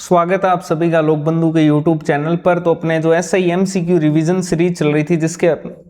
स्वागत है आप सभी का लोक बंधु के YouTube चैनल पर। तो अपने जो SI MCQ रिवीजन सीरीज चल रही थी जिसके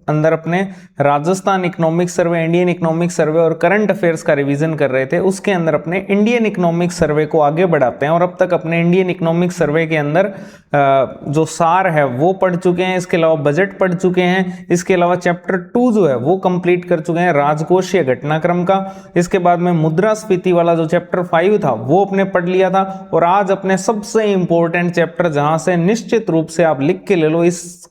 अंदर अपने Rajasthan economic survey, Indian economic survey और करंट अफेयर्स का रिवीजन कर रहे थे, उसके अंदर अपने इंडियन इकोनॉमिक सर्वे को आगे बढ़ाते हैं। और अब तक अपने इंडियन इकोनॉमिक सर्वे के अंदर जो सार है वो पढ़ चुके हैं, इसके अलावा बजट पढ़ चुके हैं, इसके अलावा चैप्टर 2 जो है वो कंप्लीट कर चुके हैं राजकोषीय घटनाक्रम का। इसके बाद में मुद्रास्फीति वाला जो चैप्टर 5 था वो अपने पढ़ लिया था। और आज अपने सबसे इंपॉर्टेंट चैप्टर, जहां से निश्चित रूप से आप लिख के ले लो, इस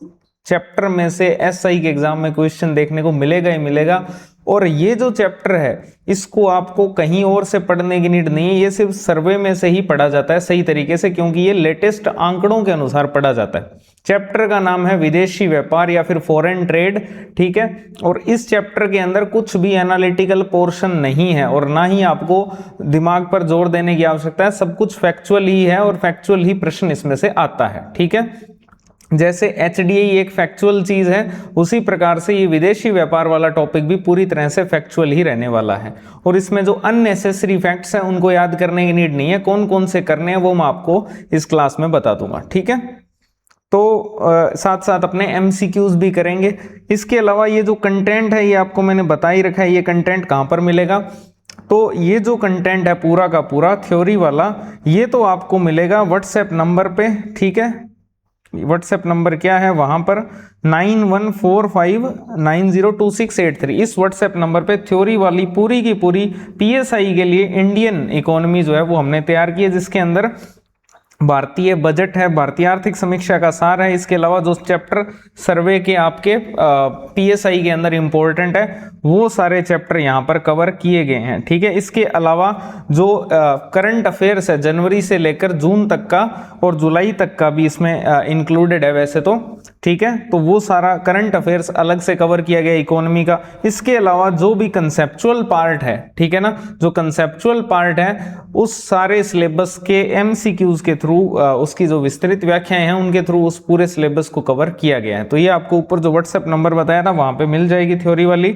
चैप्टर में से एसआई के एग्जाम में क्वेश्चन देखने को मिलेगा ही मिलेगा। और ये जो चैप्टर है इसको आपको कहीं और से पढ़ने की नीड नहीं है, ये सिर्फ सर्वे में से ही पढ़ा जाता है सही तरीके से, क्योंकि ये लेटेस्ट आंकड़ों के अनुसार पढ़ा जाता है। चैप्टर का नाम है विदेशी व्यापार या फिर फॉरेन ट्रेड, ठीक है। और इस चैप्टर के अंदर कुछ भी एनालिटिकल पोर्शन नहीं है और ना ही आपको दिमाग पर जोर देने की आवश्यकता है, सब कुछ फैक्चुअल ही है और फैक्चुअल ही प्रश्न इसमें से आता है, ठीक है। जैसे HDI एक फैक्चुअल चीज है, उसी प्रकार से ये विदेशी व्यापार वाला टॉपिक भी पूरी तरह से फैक्चुअल ही रहने वाला है। और इसमें जो अननेसेसरी फैक्ट्स हैं उनको याद करने की नीड नहीं है, कौन कौन से करने हैं वो मैं आपको इस क्लास में बता दूंगा, ठीक है। तो साथ साथ अपने MCQs भी करेंगे। इसके अलावा ये जो कंटेंट है ये आपको मैंने बता ही रखा है, ये कंटेंट कहाँ पर मिलेगा। तो ये जो कंटेंट है पूरा का पूरा थ्योरी वाला, ये तो आपको मिलेगा व्हाट्सएप नंबर पे, ठीक है। व्हाट्सएप नंबर क्या है वहां पर 9145902683। इस व्हाट्सएप नंबर पे थ्योरी वाली पूरी की पूरी PSI के लिए इंडियन इकोनॉमी जो है वो हमने तैयार की है, जिसके अंदर भारतीय बजट है, भारतीय आर्थिक समीक्षा का सार है। इसके अलावा जो चैप्टर सर्वे के आपके PSI के अंदर इंपॉर्टेंट है वो सारे चैप्टर यहाँ पर कवर किए गए हैं, ठीक है। इसके अलावा जो करंट अफेयर्स है जनवरी से लेकर जून तक का और जुलाई तक का भी इसमें इंक्लूडेड है वैसे तो, ठीक है। तो वो सारा करंट अफेयर्स अलग से कवर किया गया इकोनॉमी का। इसके अलावा जो भी कंसेप्चुअल पार्ट है, ठीक है ना, जो कंसेप्चुअल पार्ट है उस सारे सिलेबस के MCQs के थ्रू उसकी जो विस्तृत व्याख्याएं हैं उनके थ्रू उस पूरे सिलेबस को कवर किया गया है। तो ये आपको ऊपर जो व्हाट्सएप नंबर बताया था वहां पे मिल जाएगी थ्योरी वाली,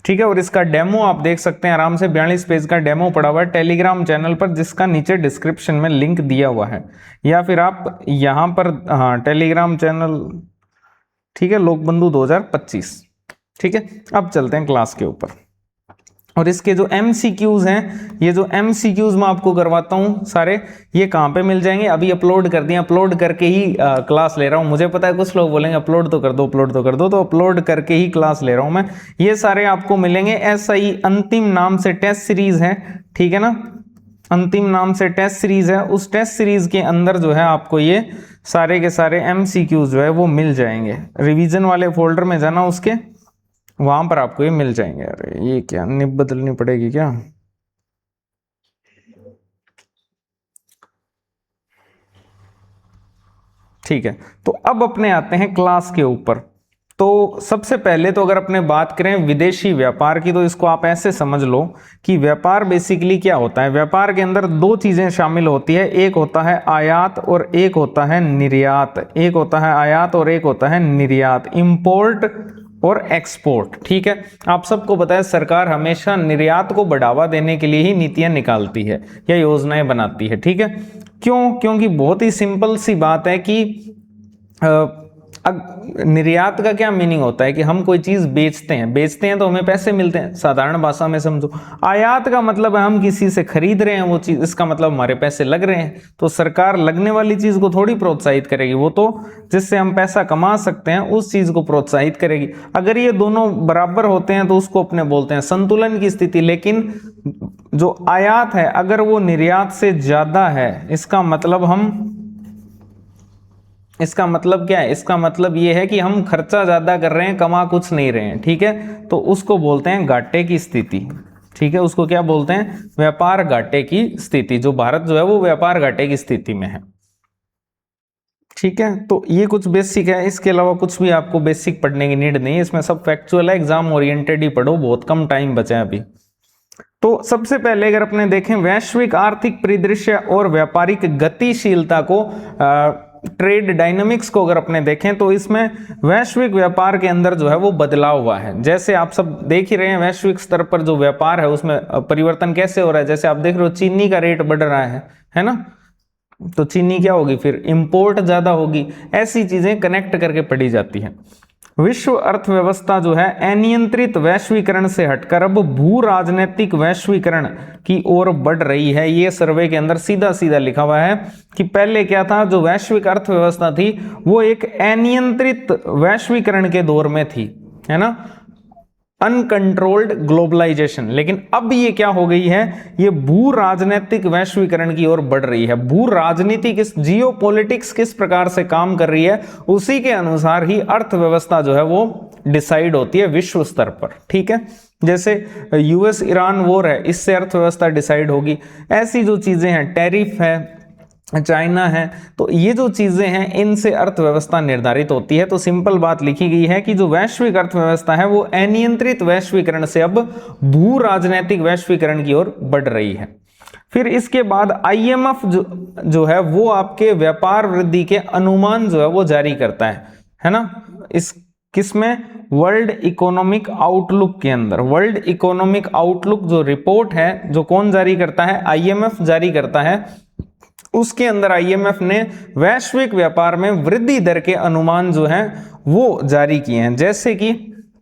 ठीक है। और इसका डेमो आप देख सकते हैं आराम से, 42 पेज का डेमो पड़ा हुआ है टेलीग्राम चैनल पर, जिसका नीचे डिस्क्रिप्शन में लिंक दिया हुआ है, या फिर आप यहां पर, हाँ टेलीग्राम चैनल, ठीक है, लोक बंधु 2025, ठीक है। अब चलते हैं क्लास के ऊपर। और इसके जो MCQs हैं, ये जो MCQs मैं आपको करवाता हूं सारे, ये कहां पे मिल जाएंगे, अभी अपलोड कर दिए, अपलोड करके ही क्लास ले रहा हूं। मुझे पता है कुछ लोग बोलेंगे अपलोड तो कर दो, अपलोड तो कर दो, तो अपलोड करके ही क्लास ले रहा हूं मैं। ये सारे आपको मिलेंगे SI अंतिम नाम से टेस्ट सीरीज है, ठीक है ना, अंतिम नाम से टेस्ट सीरीज है। उस टेस्ट सीरीज के अंदर जो है आपको ये सारे के सारे MCQs जो है वो मिल जाएंगे। रिवीजन वाले फोल्डर में जाना, उसके वहां पर आपको ये मिल जाएंगे। अरे ये क्या निब बदलनी पड़ेगी क्या, ठीक है। तो अब अपने आते हैं क्लास के ऊपर। तो सबसे पहले तो अगर अपने बात करें विदेशी व्यापार की, तो इसको आप ऐसे समझ लो कि व्यापार बेसिकली क्या होता है। व्यापार के अंदर दो चीजें शामिल होती है, एक होता है आयात और एक होता है निर्यात। एक होता है आयात और एक होता है निर्यात, इंपोर्ट और एक्सपोर्ट, ठीक है। आप सबको पता है सरकार हमेशा निर्यात को बढ़ावा देने के लिए ही नीतियां निकालती है या योजनाएं बनाती है, ठीक है। क्यों? क्योंकि बहुत ही सिंपल सी बात है कि निर्यात का क्या मीनिंग होता है कि हम कोई चीज बेचते हैं तो हमें पैसे मिलते हैं, साधारण भाषा में समझो। आयात का मतलब है हम किसी से खरीद रहे हैं वो चीज, इसका मतलब हमारे पैसे लग रहे हैं। तो सरकार लगने वाली चीज को थोड़ी प्रोत्साहित करेगी, वो तो जिससे हम पैसा कमा सकते हैं उस चीज को प्रोत्साहित करेगी। अगर ये दोनों बराबर होते हैं तो उसको अपने बोलते हैं संतुलन की स्थिति। लेकिन जो आयात है अगर वो निर्यात से ज्यादा है, इसका मतलब क्या है, इसका मतलब ये है कि हम खर्चा ज्यादा कर रहे हैं, कमा कुछ नहीं रहे हैं, ठीक है। तो उसको बोलते हैं घाटे की स्थिति, ठीक है। उसको क्या बोलते हैं, व्यापार घाटे की स्थिति। जो भारत जो है वो व्यापार घाटे की स्थिति में है, ठीक है। तो ये कुछ बेसिक है, इसके अलावा कुछ भी आपको बेसिक पढ़ने की नीड नहीं है, इसमें सब फैक्चुअल है, एग्जाम ओरिएंटेड ही पढ़ो, बहुत कम टाइम बचा है अभी। तो सबसे पहले अगर अपने देखें वैश्विक आर्थिक परिदृश्य और व्यापारिक गतिशीलता को, ट्रेड डायनामिक्स को अगर अपने देखें तो इसमें वैश्विक व्यापार के अंदर जो है वो बदलाव हुआ है। जैसे आप सब देख ही रहे हैं वैश्विक स्तर पर जो व्यापार है उसमें परिवर्तन कैसे हो रहा है। जैसे आप देख रहे हो चीनी का रेट बढ़ रहा है ना, तो चीनी क्या होगी, फिर इंपोर्ट ज्यादा होगी। ऐसी चीजें कनेक्ट करके पढ़ी जाती है। विश्व अर्थव्यवस्था जो है अनियंत्रित वैश्वीकरण से हटकर अब भू राजनीतिक वैश्वीकरण की ओर बढ़ रही है। ये सर्वे के अंदर सीधा सीधा लिखा हुआ है कि पहले क्या था, जो वैश्विक अर्थव्यवस्था थी वो एक अनियंत्रित वैश्वीकरण के दौर में थी, है ना, अनकंट्रोल्ड ग्लोबलाइजेशन। लेकिन अब ये क्या हो गई है, ये भू राजनीतिक वैश्वीकरण की ओर बढ़ रही है। भू राजनीति किस, जियोपॉलिटिक्स किस प्रकार से काम कर रही है, उसी के अनुसार ही अर्थव्यवस्था जो है वो डिसाइड होती है विश्व स्तर पर। ठीक है, जैसे यूएस ईरान वॉर है, इससे अर्थव्यवस्था डिसाइड होगी। ऐसी जो चीजें हैं, टैरिफ है, चाइना है, तो ये जो चीजें हैं इनसे अर्थव्यवस्था निर्धारित होती है। तो सिंपल बात लिखी गई है कि जो वैश्विक अर्थव्यवस्था है वो अनियंत्रित वैश्वीकरण से अब भू राजनीतिक वैश्वीकरण की ओर बढ़ रही है। फिर इसके बाद आईएमएफ जो है वो आपके व्यापार वृद्धि के अनुमान जो है वो जारी करता है ना, इस किसमें, वर्ल्ड इकोनॉमिक आउटलुक के अंदर। वर्ल्ड इकोनॉमिक आउटलुक जो रिपोर्ट है, जो कौन जारी करता है, आईएमएफ जारी करता है। उसके अंदर आईएमएफ ने वैश्विक व्यापार में वृद्धि दर के अनुमान जो हैं वो जारी किए हैं। जैसे कि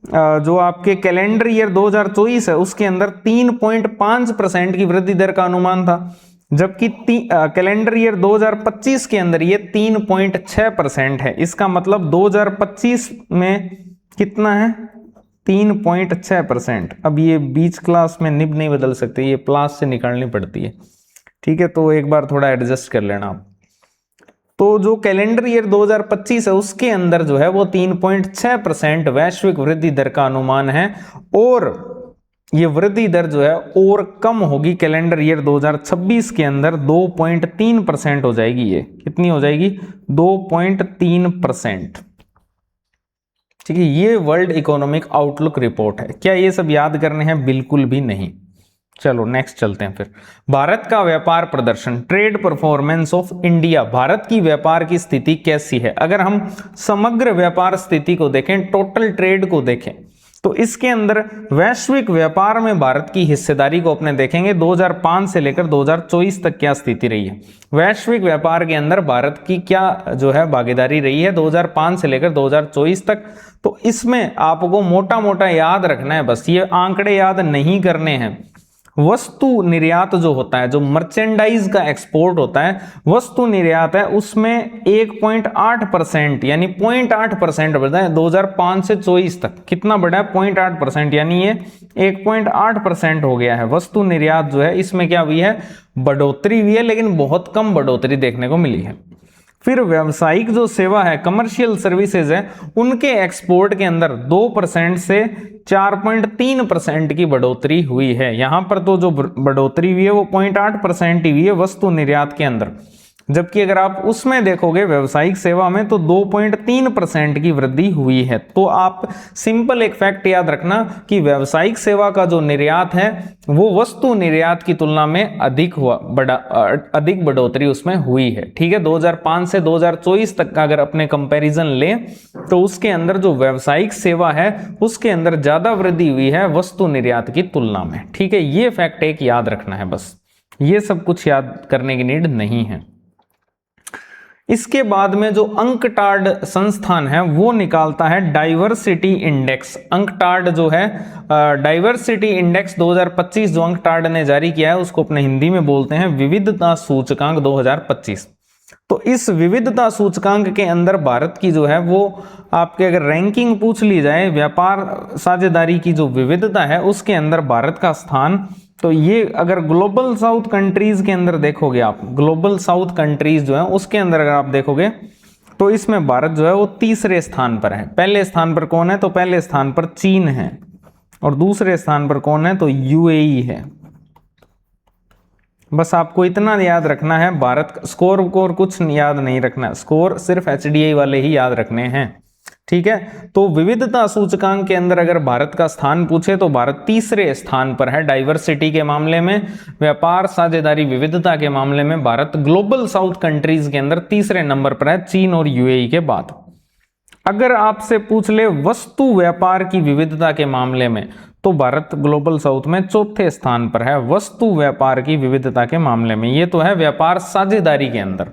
जो आपके कैलेंडर ईयर 2024 है उसके अंदर 3.5% की वृद्धि दर का अनुमान था, जबकि कैलेंडर ईयर 2025 के अंदर ये 3.6% है। इसका मतलब 2025 में कितना है, 3.6%। अब ये बीच क्लास में निब नहीं बदल सकते, ये प्लस से निकालनी पड़ती है। ठीक है, तो एक बार थोड़ा एडजस्ट कर लेना आप। तो जो कैलेंडर ईयर 2025 है उसके अंदर जो है वो 3.6% वैश्विक वृद्धि दर का अनुमान है, और ये वृद्धि दर जो है और कम होगी। कैलेंडर ईयर 2026 के अंदर 2.3% हो जाएगी। ये कितनी हो जाएगी, 2.3%। ठीक है, ये वर्ल्ड इकोनॉमिक आउटलुक रिपोर्ट है। क्या ये सब याद करने हैं, बिल्कुल भी नहीं। चलो नेक्स्ट चलते हैं। फिर भारत का व्यापार प्रदर्शन, trade performance of India. Bharat की व्यापार की स्थिति कैसी है। अगर हम समग्र व्यापार स्थिति को देखें, टोटल ट्रेड को देखें, तो इसके अंदर वैश्विक व्यापार में भारत की हिस्सेदारी को अपने देखेंगे 2005 से लेकर 2024 तक क्या स्थिति रही है। वैश्विक व्यापार के अंदर भारत की क्या जो है भागीदारी रही है 2005 से लेकर 2024 तक। तो इसमें आपको मोटा मोटा याद रखना है, बस ये आंकड़े याद नहीं करने हैं। वस्तु निर्यात जो होता है, जो मर्चेंडाइज का एक्सपोर्ट होता है, वस्तु निर्यात है, उसमें 1.8% यानी 0.8% बढ़ा है 2005 से 24 तक। कितना बढ़ा है, 0.8%, यानी ये 1.8% हो गया है। वस्तु निर्यात जो है इसमें क्या हुई है, बढ़ोतरी हुई है, लेकिन बहुत कम बढ़ोतरी देखने को मिली है। फिर व्यावसायिक जो सेवा है, कमर्शियल सर्विसेज है, उनके एक्सपोर्ट के अंदर 2% से 4.3% की बढ़ोतरी हुई है। यहां पर तो जो बढ़ोतरी हुई है वो 0.8% ही हुई है वस्तु निर्यात के अंदर, जबकि अगर आप उसमें देखोगे व्यावसायिक सेवा में तो 2.3% की वृद्धि हुई है। तो आप सिंपल एक फैक्ट याद रखना कि व्यावसायिक सेवा का जो निर्यात है वो वस्तु निर्यात की तुलना में अधिक बढ़ोतरी उसमें हुई है। ठीक है, 2005 से 2024 तक का अगर अपने कंपैरिजन लें तो उसके अंदर जो व्यावसायिक सेवा है उसके अंदर ज्यादा वृद्धि हुई है वस्तु निर्यात की तुलना में। ठीक है, ये फैक्ट एक याद रखना है, बस ये सब कुछ याद करने की नीड नहीं है। इसके बाद में जो अंकटाड संस्थान है वो निकालता है डाइवर्सिटी इंडेक्स। अंकटाड जो है डाइवर्सिटी इंडेक्स 2025 जो अंकटाड ने जारी किया है उसको अपने हिंदी में बोलते हैं विविधता सूचकांक 2025। तो इस विविधता सूचकांक के अंदर भारत की जो है वो आपके अगर रैंकिंग पूछ ली जाए, व्यापार साझेदारी की जो विविधता है उसके अंदर भारत का स्थान, तो ये अगर ग्लोबल साउथ कंट्रीज के अंदर देखोगे आप, ग्लोबल साउथ कंट्रीज जो है उसके अंदर अगर आप देखोगे तो इसमें भारत जो है वो तीसरे स्थान पर है। पहले स्थान पर कौन है, तो पहले स्थान पर चीन है, और दूसरे स्थान पर कौन है, तो यूएई है। बस आपको इतना याद रखना है, भारत का स्कोर को कुछ याद नहीं रखना, स्कोर सिर्फ एचडीआई वाले ही याद रखने हैं। ठीक है, तो विविधता सूचकांक के अंदर अगर भारत का स्थान पूछे तो भारत तीसरे स्थान पर है डाइवर्सिटी के मामले में। व्यापार साझेदारी विविधता के मामले में भारत ग्लोबल साउथ कंट्रीज के अंदर तीसरे नंबर पर है, चीन और यूएई के बाद। अगर आपसे पूछ ले वस्तु व्यापार की विविधता के मामले में, तो भारत ग्लोबल साउथ में चौथे स्थान पर है वस्तु व्यापार की विविधता के मामले में। ये तो है व्यापार साझेदारी के अंदर,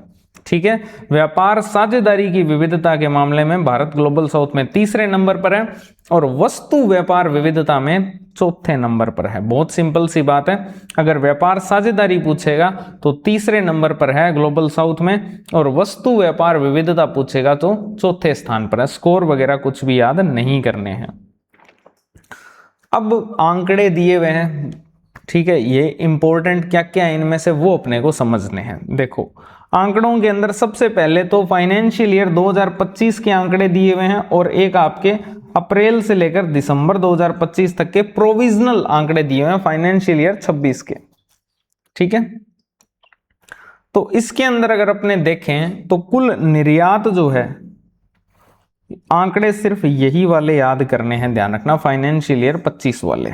ठीक है। व्यापार साझेदारी की विविधता के मामले में भारत ग्लोबल साउथ में तीसरे नंबर पर है और वस्तु व्यापार विविधता में चौथे नंबर पर है। बहुत सिंपल सी बात है, अगर व्यापार साझेदारी पूछेगा तो तीसरे नंबर पर है ग्लोबल साउथ में, और वस्तु व्यापार विविधता पूछेगा तो चौथे स्थान पर है। स्कोर वगैरह कुछ भी याद नहीं करने हैं। अब आंकड़े दिए हुए हैं, ठीक है, ये इंपॉर्टेंट क्या क्या है इनमें से वो अपने को समझने हैं। देखो आंकड़ों के अंदर सबसे पहले तो फाइनेंशियल ईयर 2025 के आंकड़े दिए हुए हैं और एक आपके अप्रैल से लेकर दिसंबर 2025 तक के प्रोविजनल आंकड़े दिए हुए हैं फाइनेंशियल ईयर 26 के, ठीक है। तो इसके अंदर अगर अपने देखें तो कुल निर्यात जो है, आंकड़े सिर्फ यही वाले याद करने हैं, ध्यान रखना, फाइनेंशियल ईयर 25 वाले।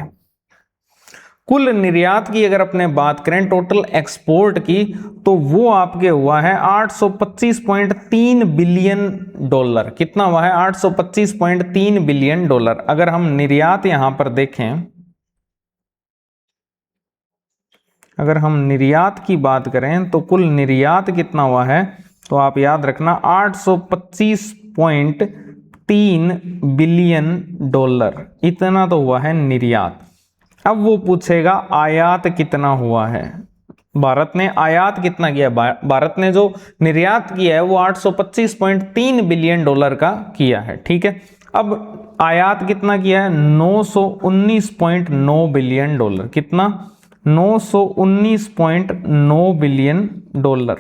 कुल निर्यात की अगर अपने बात करें टोटल एक्सपोर्ट की, तो वो आपके हुआ है 825.3 बिलियन डॉलर। कितना हुआ है? 825.3 बिलियन डॉलर। अगर हम निर्यात यहां पर देखें, अगर हम निर्यात की बात करें तो कुल निर्यात कितना हुआ है, तो आप याद रखना 825.3 बिलियन डॉलर, इतना तो हुआ है निर्यात। अब वो पूछेगा आयात कितना हुआ है, भारत ने आयात कितना किया। भारत ने जो निर्यात किया है वो 825.3 बिलियन डॉलर का किया है, ठीक है। अब आयात कितना किया है? 919.9 बिलियन डॉलर। कितना? 919.9 बिलियन डॉलर।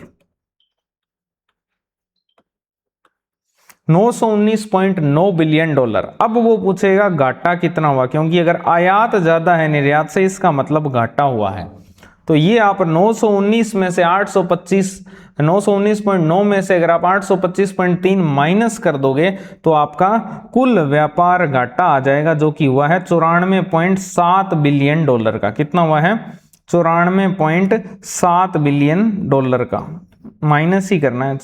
919.9 billion dollar. अब वो पूछेगा घाटा कितना हुआ, क्योंकि अगर आयात ज्यादा है निर्यात से, इसका मतलब घाटा हुआ है। तो ये आप 919 में से 919.9 में से अगर आप 825.3 माइनस कर दोगे तो आपका कुल व्यापार घाटा आ जाएगा, जो कि हुआ है 94.7 बिलियन डॉलर का। कितना हुआ है? 94.7 बिलियन डॉलर का। माइनस ही करना है,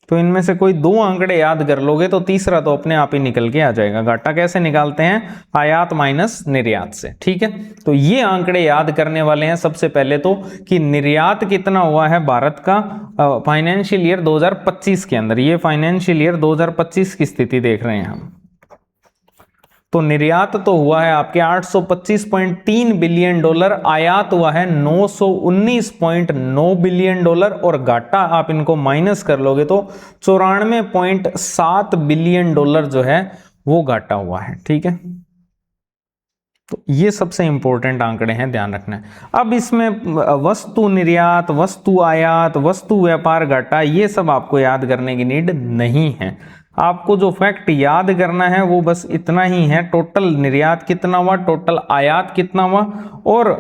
तो इनमें से कोई दो आंकड़े याद कर लोगे तो तीसरा तो अपने आप ही निकल के आ जाएगा। घाटा कैसे निकालते हैं? आयात माइनस निर्यात से, ठीक है। तो ये आंकड़े याद करने वाले हैं सबसे पहले तो, कि निर्यात कितना हुआ है भारत का फाइनेंशियल ईयर 2025 के अंदर। ये फाइनेंशियल ईयर 2025 की स्थिति देख रहे हैं हम। तो निर्यात तो हुआ है आपके 825.3 बिलियन डॉलर, आयात हुआ है 919.9 बिलियन डॉलर, और घाटा आप इनको माइनस कर लोगे तो 94.7 बिलियन डॉलर जो है वो घाटा हुआ है, ठीक है। तो ये सबसे इंपॉर्टेंट आंकड़े हैं, ध्यान रखना है। अब इसमें वस्तु निर्यात, वस्तु आयात, वस्तु व्यापार घाटा, ये सब आपको याद करने की नीड नहीं है। आपको जो फैक्ट याद करना है वो बस इतना ही है, टोटल निर्यात कितना हुआ, टोटल आयात कितना हुआ, और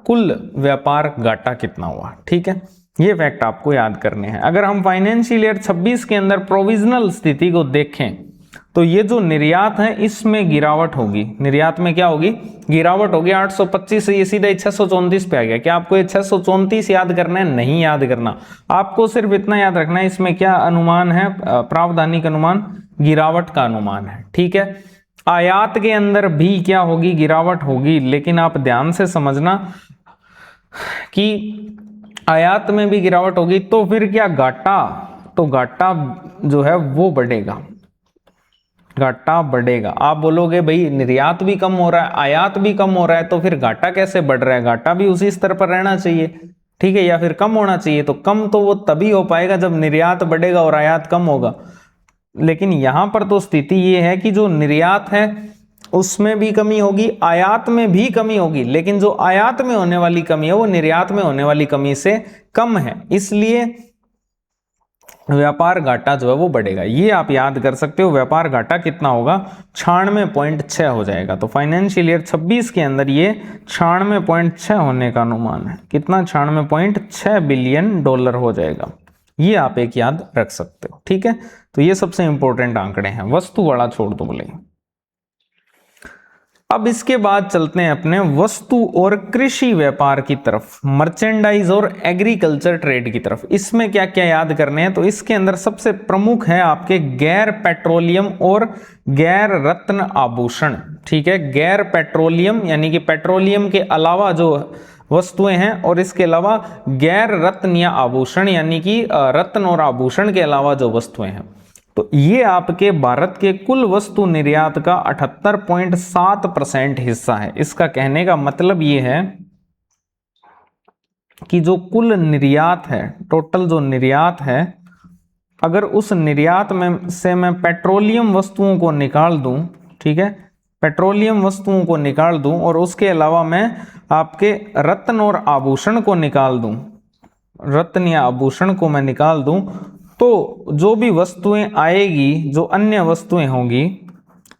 कुल व्यापार घाटा कितना हुआ, ठीक है। ये फैक्ट आपको याद करने हैं। अगर हम फाइनेंशियल ईयर 26 के अंदर प्रोविजनल स्थिति को देखें तो ये जो निर्यात है इसमें गिरावट होगी। निर्यात में क्या होगी? गिरावट होगी। 825 से ये सीधा 634 पे आ गया। क्या आपको ये 634 याद करना है? नहीं याद करना। आपको सिर्फ इतना याद रखना है, इसमें क्या अनुमान है? प्रावधानिक अनुमान, गिरावट का अनुमान है, ठीक है। आयात के अंदर भी क्या होगी? गिरावट होगी। लेकिन आप ध्यान से समझना कि आयात में भी गिरावट होगी तो फिर क्या घाटा, तो घाटा जो है वो बढ़ेगा, घाटा बढ़ेगा। आप बोलोगे भाई निर्यात भी कम हो रहा है, आयात भी कम हो रहा है, तो फिर घाटा कैसे बढ़ रहा है? घाटा भी उसी स्तर पर रहना चाहिए, ठीक है, या फिर कम होना चाहिए। तो कम तो वो तभी हो पाएगा जब निर्यात बढ़ेगा और आयात कम होगा। लेकिन यहां पर तो स्थिति ये है कि जो निर्यात है उसमें भी कमी होगी, आयात में भी कमी होगी, लेकिन जो आयात में होने वाली कमी है वो निर्यात में होने वाली कमी से कम है, इसलिए व्यापार घाटा जो है वो बढ़ेगा। ये आप याद कर सकते हो। व्यापार घाटा कितना होगा? 96.6 हो जाएगा। तो फाइनेंशियल ईयर 26 के अंदर ये 96.6 होने का अनुमान है। कितना? 96.6 बिलियन डॉलर हो जाएगा। ये आप एक याद रख सकते हो, ठीक है। तो ये सबसे इंपॉर्टेंट आंकड़े हैं। वस्तु वाला छोड़ दो बोले। अब इसके बाद चलते हैं अपने वस्तु और कृषि व्यापार की तरफ, मर्चेंडाइज और एग्रीकल्चर ट्रेड की तरफ। इसमें क्या क्या याद करने हैं, तो इसके अंदर सबसे प्रमुख है आपके गैर पेट्रोलियम और गैर रत्न आभूषण। ठीक है, गैर पेट्रोलियम यानी कि पेट्रोलियम के अलावा जो वस्तुएं हैं, और इसके अलावा गैर रत्न या आभूषण यानी कि रत्न और आभूषण के अलावा जो वस्तुएं हैं। तो ये आपके भारत के कुल वस्तु निर्यात का 78.7% हिस्सा है। इसका कहने का मतलब ये है कि जो कुल निर्यात है, टोटल जो निर्यात है, अगर उस निर्यात में से मैं पेट्रोलियम वस्तुओं को निकाल दूं, ठीक है, पेट्रोलियम वस्तुओं को निकाल दूं और उसके अलावा मैं आपके रत्न और आभूषण को निकाल दूं, रत्न या आभूषण को मैं निकाल दूं, तो जो भी वस्तुएं आएगी, जो अन्य वस्तुएं होंगी,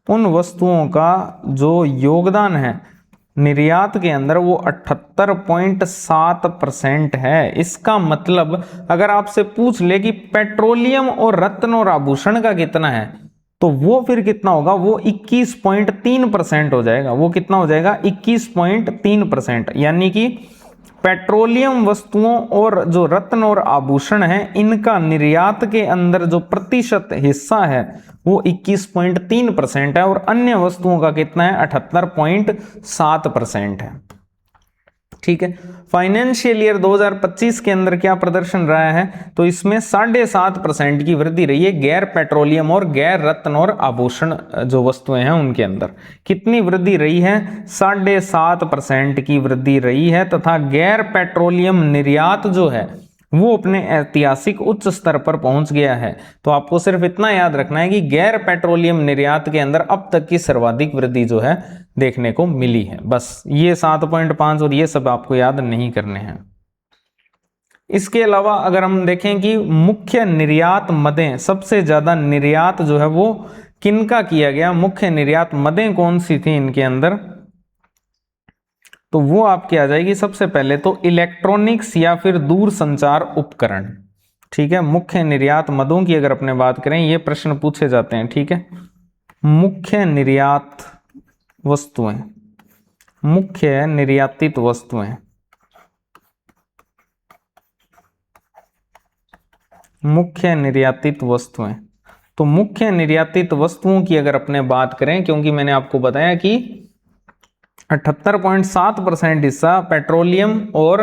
उन वस्तुओं का जो योगदान है निर्यात के अंदर वो 78.7% है। इसका मतलब अगर आपसे पूछ ले कि पेट्रोलियम और रत्न और आभूषण का कितना है, तो वो फिर कितना होगा, वो 21.3% हो जाएगा। वो कितना हो जाएगा, 21.3%। यानी कि पेट्रोलियम वस्तुओं और जो रत्न और आभूषण है, इनका निर्यात के अंदर जो प्रतिशत हिस्सा है वो 21.3% है, और अन्य वस्तुओं का कितना है, 78.7% है। ठीक है, फाइनेंशियल ईयर 2025 के अंदर क्या प्रदर्शन रहा है, तो इसमें 7.5% की वृद्धि रही है गैर पेट्रोलियम और गैर रत्न और आभूषण जो वस्तुएं हैं उनके अंदर। कितनी वृद्धि रही है, 7.5% की वृद्धि रही है, तथा गैर पेट्रोलियम निर्यात जो है वो अपने ऐतिहासिक उच्च स्तर पर पहुंच गया है। तो आपको सिर्फ इतना याद रखना है कि गैर पेट्रोलियम निर्यात के अंदर अब तक की सर्वाधिक वृद्धि जो है देखने को मिली है। बस ये 7.5 और ये सब आपको याद नहीं करने हैं। इसके अलावा अगर हम देखें कि मुख्य निर्यात मदें, सबसे ज्यादा निर्यात जो है वो किनका किया गया, मुख्य निर्यात मदें कौन सी थी इनके अंदर, तो वो आपकी आ जाएगी सबसे पहले तो इलेक्ट्रॉनिक्स या फिर दूर संचार उपकरण। ठीक है, मुख्य निर्यात मदों की अगर अपने बात करें, ये प्रश्न पूछे जाते हैं। ठीक है, मुख्य निर्यात वस्तुएं, मुख्य निर्यातित वस्तुएं, मुख्य निर्यातित वस्तुएं। तो मुख्य निर्यातित वस्तुओं की अगर अपने बात करें, क्योंकि मैंने आपको बताया कि 78.7% हिस्सा पेट्रोलियम और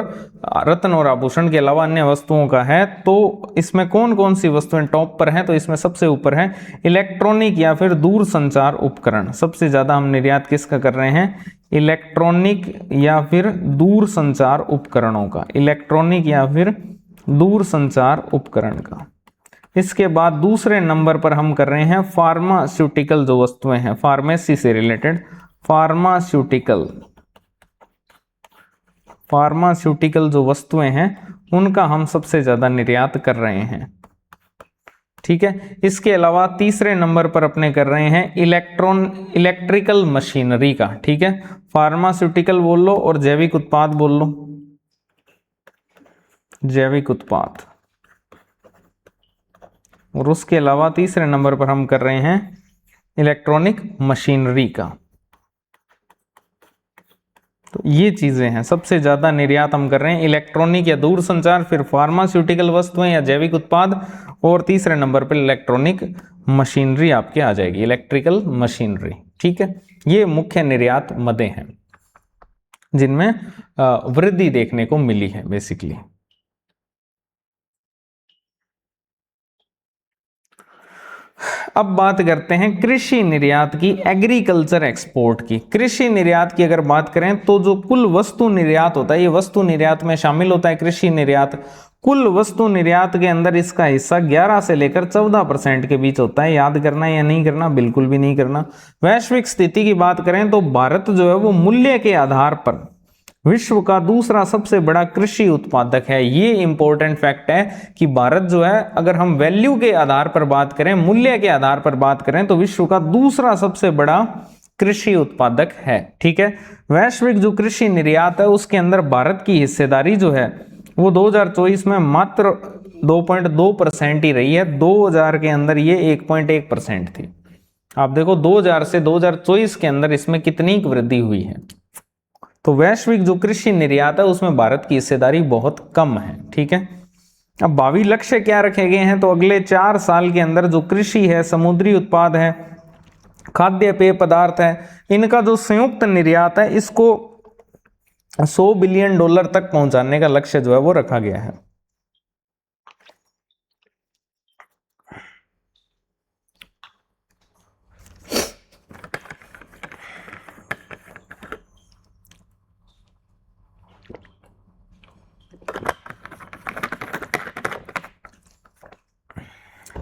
रत्न और आभूषण के अलावा अन्य वस्तुओं का है, तो इसमें कौन कौन सी वस्तुएं टॉप पर हैं, तो इसमें सबसे ऊपर है इलेक्ट्रॉनिक या फिर दूर संचार उपकरण। सबसे ज्यादा हम निर्यात किसका कर रहे हैं, इलेक्ट्रॉनिक या फिर दूर संचार उपकरणों का, इलेक्ट्रॉनिक या फिर दूर संचार उपकरण का। इसके बाद दूसरे नंबर पर हम कर रहे हैं फार्मास्यूटिकल जो वस्तुएं हैं, फार्मेसी से रिलेटेड, फार्मास्यूटिकल, फार्मास्यूटिकल जो वस्तुएं हैं उनका हम सबसे ज्यादा निर्यात कर रहे हैं। ठीक है, इसके अलावा तीसरे नंबर पर अपने कर रहे हैं इलेक्ट्रिकल मशीनरी का। ठीक है, फार्मास्यूटिकल बोल लो और जैविक उत्पाद बोल लो, जैविक उत्पाद। और उसके अलावा तीसरे नंबर पर हम कर रहे हैं इलेक्ट्रॉनिक मशीनरी का। तो ये चीजें हैं, सबसे ज्यादा निर्यात हम कर रहे हैं इलेक्ट्रॉनिक या दूर संचार, फिर फार्मास्यूटिकल वस्तुएं या जैविक उत्पाद, और तीसरे नंबर पर इलेक्ट्रॉनिक मशीनरी आपके आ जाएगी, इलेक्ट्रिकल मशीनरी। ठीक है, ये मुख्य निर्यात मदें हैं जिनमें वृद्धि देखने को मिली है बेसिकली। अब बात करते हैं कृषि निर्यात की, एग्रीकल्चर एक्सपोर्ट की। कृषि निर्यात की अगर बात करें तो जो कुल वस्तु निर्यात होता है, ये वस्तु निर्यात में शामिल होता है कृषि निर्यात। कुल वस्तु निर्यात के अंदर इसका हिस्सा 11 से लेकर 14% के बीच होता है। याद करना या नहीं करना, बिल्कुल भी नहीं करना। वैश्विक स्थिति की बात करें तो भारत जो है वो मूल्य के आधार पर विश्व का दूसरा सबसे बड़ा कृषि उत्पादक है। ये इंपॉर्टेंट फैक्ट है कि भारत जो है, अगर हम वैल्यू के आधार पर बात करें, मूल्य के आधार पर बात करें, तो विश्व का दूसरा सबसे बड़ा कृषि उत्पादक है। ठीक है, वैश्विक जो कृषि निर्यात है उसके अंदर भारत की हिस्सेदारी जो है वो 2024 में मात्र 2.2% ही रही है। 2000 के अंदर ये 1.1% थी। आप देखो 2000 से 2024 के अंदर इसमें कितनी वृद्धि हुई है। तो वैश्विक जो कृषि निर्यात है उसमें भारत की हिस्सेदारी बहुत कम है। ठीक है, अब 22 लक्ष्य क्या रखे गए हैं, तो अगले 4 साल के अंदर जो कृषि है, समुद्री उत्पाद है, खाद्य पेय पदार्थ है, इनका जो संयुक्त निर्यात है इसको $100 बिलियन तक पहुंचाने का लक्ष्य जो है वो रखा गया है।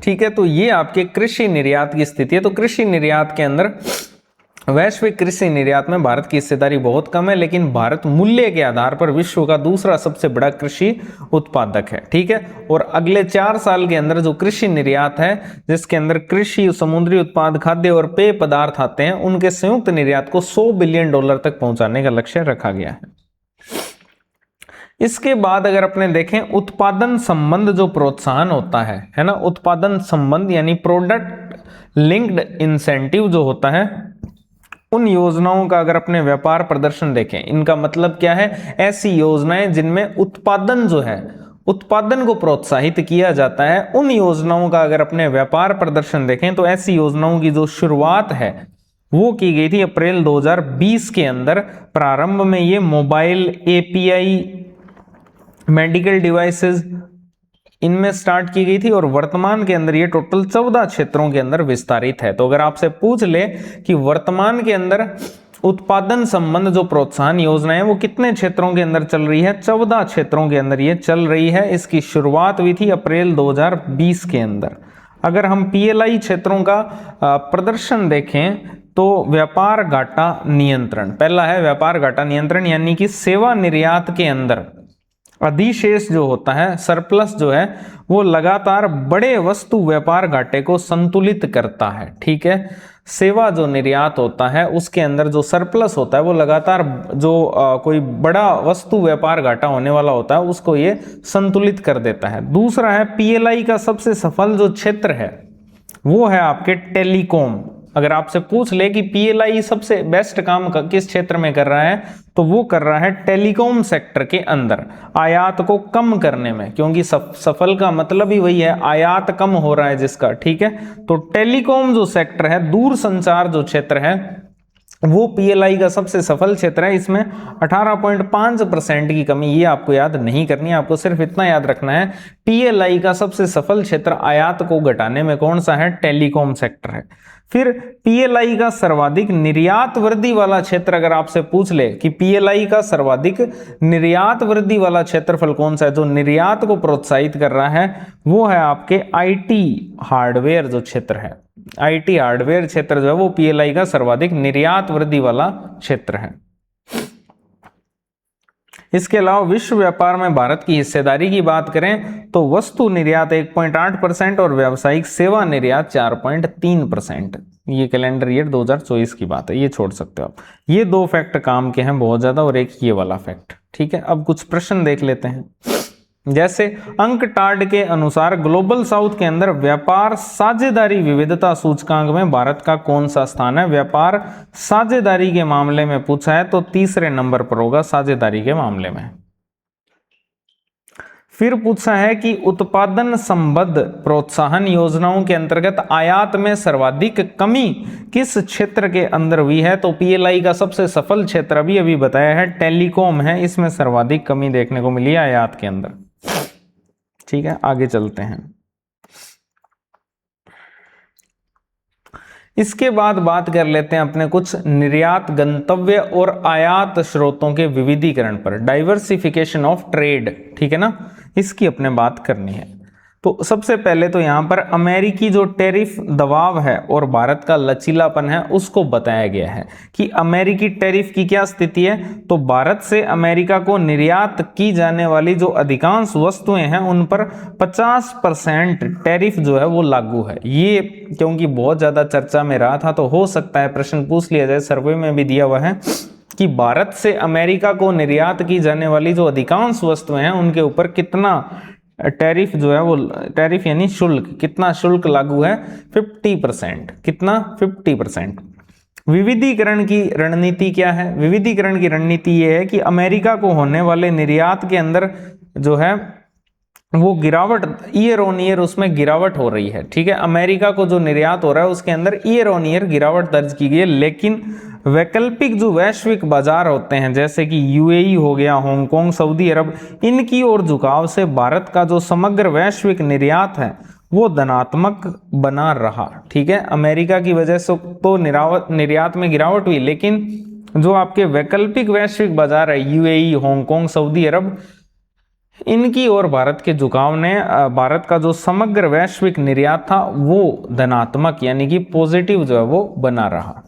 ठीक है, तो ये आपके कृषि निर्यात की स्थिति है। तो कृषि निर्यात के अंदर वैश्विक कृषि निर्यात में भारत की हिस्सेदारी बहुत कम है, लेकिन भारत मूल्य के आधार पर विश्व का दूसरा सबसे बड़ा कृषि उत्पादक है। ठीक है, और अगले 4 साल के अंदर जो कृषि निर्यात है, जिसके अंदर कृषि, समुद्री उत्पाद, खाद्य और पेय पदार्थ आते हैं, उनके संयुक्त निर्यात को $100 बिलियन तक पहुंचाने का लक्ष्य रखा गया है। इसके बाद अगर अपने देखें उत्पादन संबंध जो प्रोत्साहन होता है ना, उत्पादन संबंध यानी प्रोडक्ट लिंक्ड इंसेंटिव जो होता है, उन योजनाओं का अगर अपने व्यापार प्रदर्शन देखें, इनका मतलब क्या है, ऐसी योजनाएं जिनमें उत्पादन जो है, उत्पादन को प्रोत्साहित किया जाता है, उन योजनाओं का अगर अपने व्यापार प्रदर्शन देखें तो ऐसी योजनाओं की जो शुरुआत है वो की गई थी अप्रैल 2020 के अंदर। प्रारंभ में ये मोबाइल, एपीआई, मेडिकल डिवाइसेस, इनमें स्टार्ट की गई थी और वर्तमान के अंदर ये टोटल 14 क्षेत्रों के अंदर विस्तारित है। तो अगर आपसे पूछ ले कि वर्तमान के अंदर उत्पादन संबंध जो प्रोत्साहन योजना है वो कितने क्षेत्रों के अंदर चल रही है, 14 क्षेत्रों के अंदर ये चल रही है। इसकी शुरुआत हुई थी अप्रैल 2020 के अंदर। अगर हम पीएलआई क्षेत्रों का प्रदर्शन देखें तो व्यापार घाटा नियंत्रण पहला है। व्यापार घाटा नियंत्रण यानी कि सेवा निर्यात के अंदर अधिशेष जो होता है, सरप्लस जो है, वो लगातार बड़े वस्तु व्यापार घाटे को संतुलित करता है। ठीक है, सेवा जो निर्यात होता है उसके अंदर जो सरप्लस होता है वो लगातार जो कोई बड़ा वस्तु व्यापार घाटा होने वाला होता है उसको ये संतुलित कर देता है। दूसरा है पीएलआई का सबसे सफल जो क्षेत्र है वो है आपके टेलीकॉम। अगर आपसे पूछ ले कि पीएलआई सबसे बेस्ट काम किस क्षेत्र में कर रहा है, तो वो कर रहा है टेलीकॉम सेक्टर के अंदर, आयात को कम करने में, क्योंकि सफल का मतलब ही वही है, आयात कम हो रहा है जिसका। ठीक है, तो टेलीकॉम जो सेक्टर है, दूर संचार जो क्षेत्र है, वो पीएलआई का सबसे सफल क्षेत्र है। इसमें 18.5% की कमी, ये आपको याद नहीं करनी है, आपको सिर्फ इतना याद रखना है, पीएलआई का सबसे सफल क्षेत्र आयात को घटाने में कौन सा है, टेलीकॉम सेक्टर है। फिर पीएलआई का सर्वाधिक निर्यात वृद्धि वाला क्षेत्र, अगर आपसे पूछ ले कि पीएलआई का सर्वाधिक निर्यात वृद्धि वाला क्षेत्रफल कौन सा है, जो निर्यात को प्रोत्साहित कर रहा है, वो है आपके आईटी हार्डवेयर जो क्षेत्र है। आईटी हार्डवेयर क्षेत्र जो है वो पीएलआई का सर्वाधिक निर्यात वृद्धि वाला क्षेत्र है। इसके अलावा विश्व व्यापार में भारत की हिस्सेदारी की बात करें तो वस्तु निर्यात 1.8% और व्यावसायिक सेवा निर्यात 4.3%। ये कैलेंडर ईयर 2024 की बात है, ये छोड़ सकते हो आप। ये 2 फैक्ट काम के हैं बहुत ज्यादा, और एक ये वाला फैक्ट। ठीक है, अब कुछ प्रश्न देख लेते हैं। जैसे अंकटाड के अनुसार ग्लोबल साउथ के अंदर व्यापार साझेदारी विविधता सूचकांक में भारत का कौन सा स्थान है। व्यापार साझेदारी के मामले में पूछा है तो तीसरे नंबर पर होगा साझेदारी के मामले में। फिर पूछा है कि उत्पादन संबद्ध प्रोत्साहन योजनाओं के अंतर्गत आयात में सर्वाधिक कमी किस क्षेत्र के अंदर हुई है, तो पीएलआई का सबसे सफल क्षेत्र अभी बताया है टेलीकॉम है, इसमें सर्वाधिक कमी देखने को मिली है आयात के अंदर। ठीक है, आगे चलते हैं। इसके बाद बात कर लेते हैं अपने कुछ निर्यात गंतव्य और आयात स्रोतों के विविधीकरण पर, डाइवर्सिफिकेशन ऑफ ट्रेड। ठीक है ना, इसकी अपने बात करनी है। तो सबसे पहले तो यहां पर अमेरिकी जो टैरिफ दबाव है और भारत का लचीलापन है उसको बताया गया है कि अमेरिकी टैरिफ की क्या स्थिति है। तो भारत से अमेरिका को निर्यात की जाने वाली जो अधिकांश वस्तुएं हैं उन पर 50% टैरिफ जो है वो लागू है। ये क्योंकि बहुत ज्यादा चर्चा में रहा था तो हो सकता है प्रश्न पूछ लिया जाए, सर्वे में भी दिया हुआ है कि भारत से अमेरिका को निर्यात की जाने वाली जो अधिकांश वस्तुएं हैं उनके ऊपर कितना टैरिफ जो है वो, टैरिफ यानी शुल्क, कितना शुल्क लागू है, 50%। कितना? 50%। विविधीकरण की रणनीति क्या है? विविधीकरण की रणनीति ये है कि अमेरिका को होने वाले निर्यात के अंदर जो है वो गिरावट, ईयर ऑन ईयर उसमें गिरावट हो रही है। ठीक है, अमेरिका को जो निर्यात हो रहा है उसके अंदर ईयर ऑन ईयर गिरावट दर्ज की गई है, लेकिन वैकल्पिक जो वैश्विक बाजार होते हैं जैसे कि यूएई हो गया, हांगकांग, सऊदी अरब, इनकी ओर झुकाव से भारत का जो समग्र वैश्विक निर्यात है वो धनात्मक बना रहा। ठीक है, अमेरिका की वजह से तो निर्यात में गिरावट हुई, लेकिन जो आपके वैकल्पिक वैश्विक बाजार है यूएई, हांगकांग, सऊदी अरब, इनकी ओर भारत के झुकाव ने भारत का जो समग्र वैश्विक निर्यात था वो धनात्मक यानी कि पॉजिटिव जो है वो बना रहा।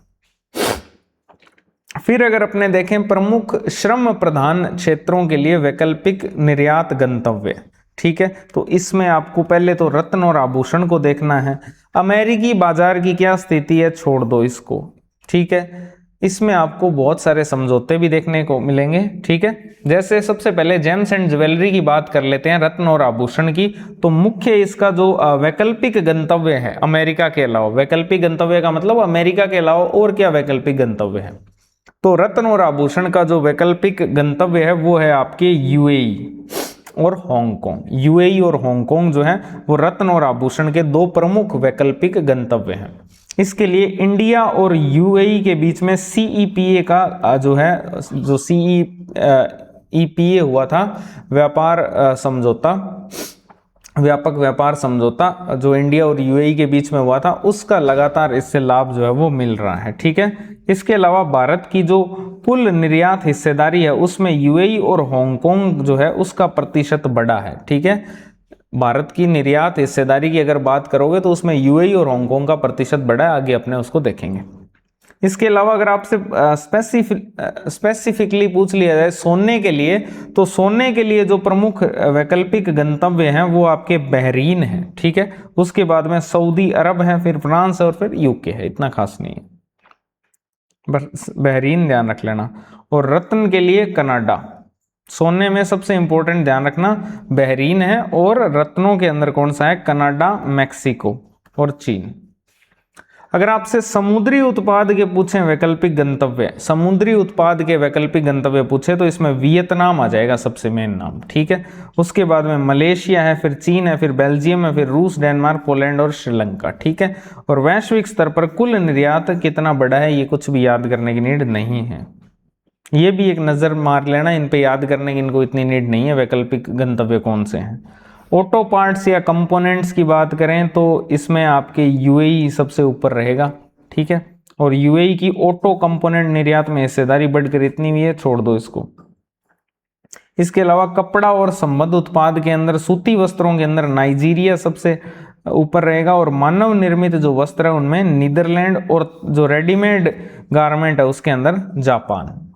फिर अगर अपने देखें प्रमुख श्रम प्रधान क्षेत्रों के लिए वैकल्पिक निर्यात गंतव्य, ठीक है, तो इसमें आपको पहले तो रत्न और आभूषण को देखना है। अमेरिकी बाजार की क्या स्थिति है, छोड़ दो इसको। ठीक है, इसमें आपको बहुत सारे समझौते भी देखने को मिलेंगे। ठीक है, जैसे सबसे पहले जेम्स एंड ज्वेलरी की बात कर लेते हैं, रत्न और आभूषण की। तो मुख्य इसका जो वैकल्पिक गंतव्य है अमेरिका के अलावा, वैकल्पिक गंतव्य का मतलब अमेरिका के अलावा और क्या वैकल्पिक गंतव्य है, तो रत्न और आभूषण का जो वैकल्पिक गंतव्य है वो है आपके यूएई और हांगकांग। यूएई और हांगकांग जो है वो रत्न और आभूषण के दो प्रमुख वैकल्पिक गंतव्य हैं। इसके लिए इंडिया और यूएई के बीच में सीईपीए का जो है, जो सीईपीए हुआ था, व्यापार समझौता, व्यापक व्यापार समझौता जो इंडिया और यूएई के बीच में हुआ था, उसका लगातार इससे लाभ जो है वो मिल रहा है। ठीक है, इसके अलावा भारत की जो कुल निर्यात हिस्सेदारी है उसमें यूएई और हांगकांग जो है उसका प्रतिशत बड़ा है। ठीक है, भारत की निर्यात हिस्सेदारी की अगर बात करोगे तो उसमें यूएई और हांगकांग का प्रतिशत बड़ा है, आगे अपने उसको देखेंगे। इसके अलावा अगर आपसे स्पेसिफिकली पूछ लिया जाए सोने के लिए, तो सोने के लिए जो प्रमुख वैकल्पिक गंतव्य हैं वो आपके बहरीन है। ठीक है, उसके बाद में सऊदी अरब है, फिर फ्रांस और फिर यूके है, इतना खास नहीं है, बस बहरीन ध्यान रख लेना। और रत्न के लिए कनाडा, सोने में सबसे इंपॉर्टेंट ध्यान रखना बहरीन है, और रत्नों के अंदर कौन सा है, कनाडा, मैक्सिको और चीन। अगर आपसे समुद्री उत्पाद के पूछें वैकल्पिक गंतव्य, समुद्री उत्पाद के वैकल्पिक गंतव्य पूछे तो इसमें वियतनाम आ जाएगा सबसे मेन नाम। ठीक है, उसके बाद में मलेशिया है, फिर चीन है, फिर बेल्जियम है, फिर रूस, डेनमार्क, पोलैंड और श्रीलंका। ठीक है, और वैश्विक स्तर पर कुल निर्यात कितना बड़ा है ये कुछ भी याद करने की नीड नहीं है, ये भी एक नजर मार लेना, इन पे याद करने की इनको इतनी नीड नहीं है वैकल्पिक गंतव्य कौन से हैं। ऑटो पार्ट्स या कंपोनेंट्स की बात करें तो इसमें आपके यूएई सबसे ऊपर रहेगा। ठीक है, और यूएई की ऑटो कंपोनेंट निर्यात में हिस्सेदारी बढ़कर इतनी हुई है, छोड़ दो इसको। इसके अलावा कपड़ा और संबद्ध उत्पाद के अंदर, सूती वस्त्रों के अंदर नाइजीरिया सबसे ऊपर रहेगा, और मानव निर्मित जो वस्त्र है उनमें नीदरलैंड, और जो रेडीमेड गारमेंट है उसके अंदर जापान।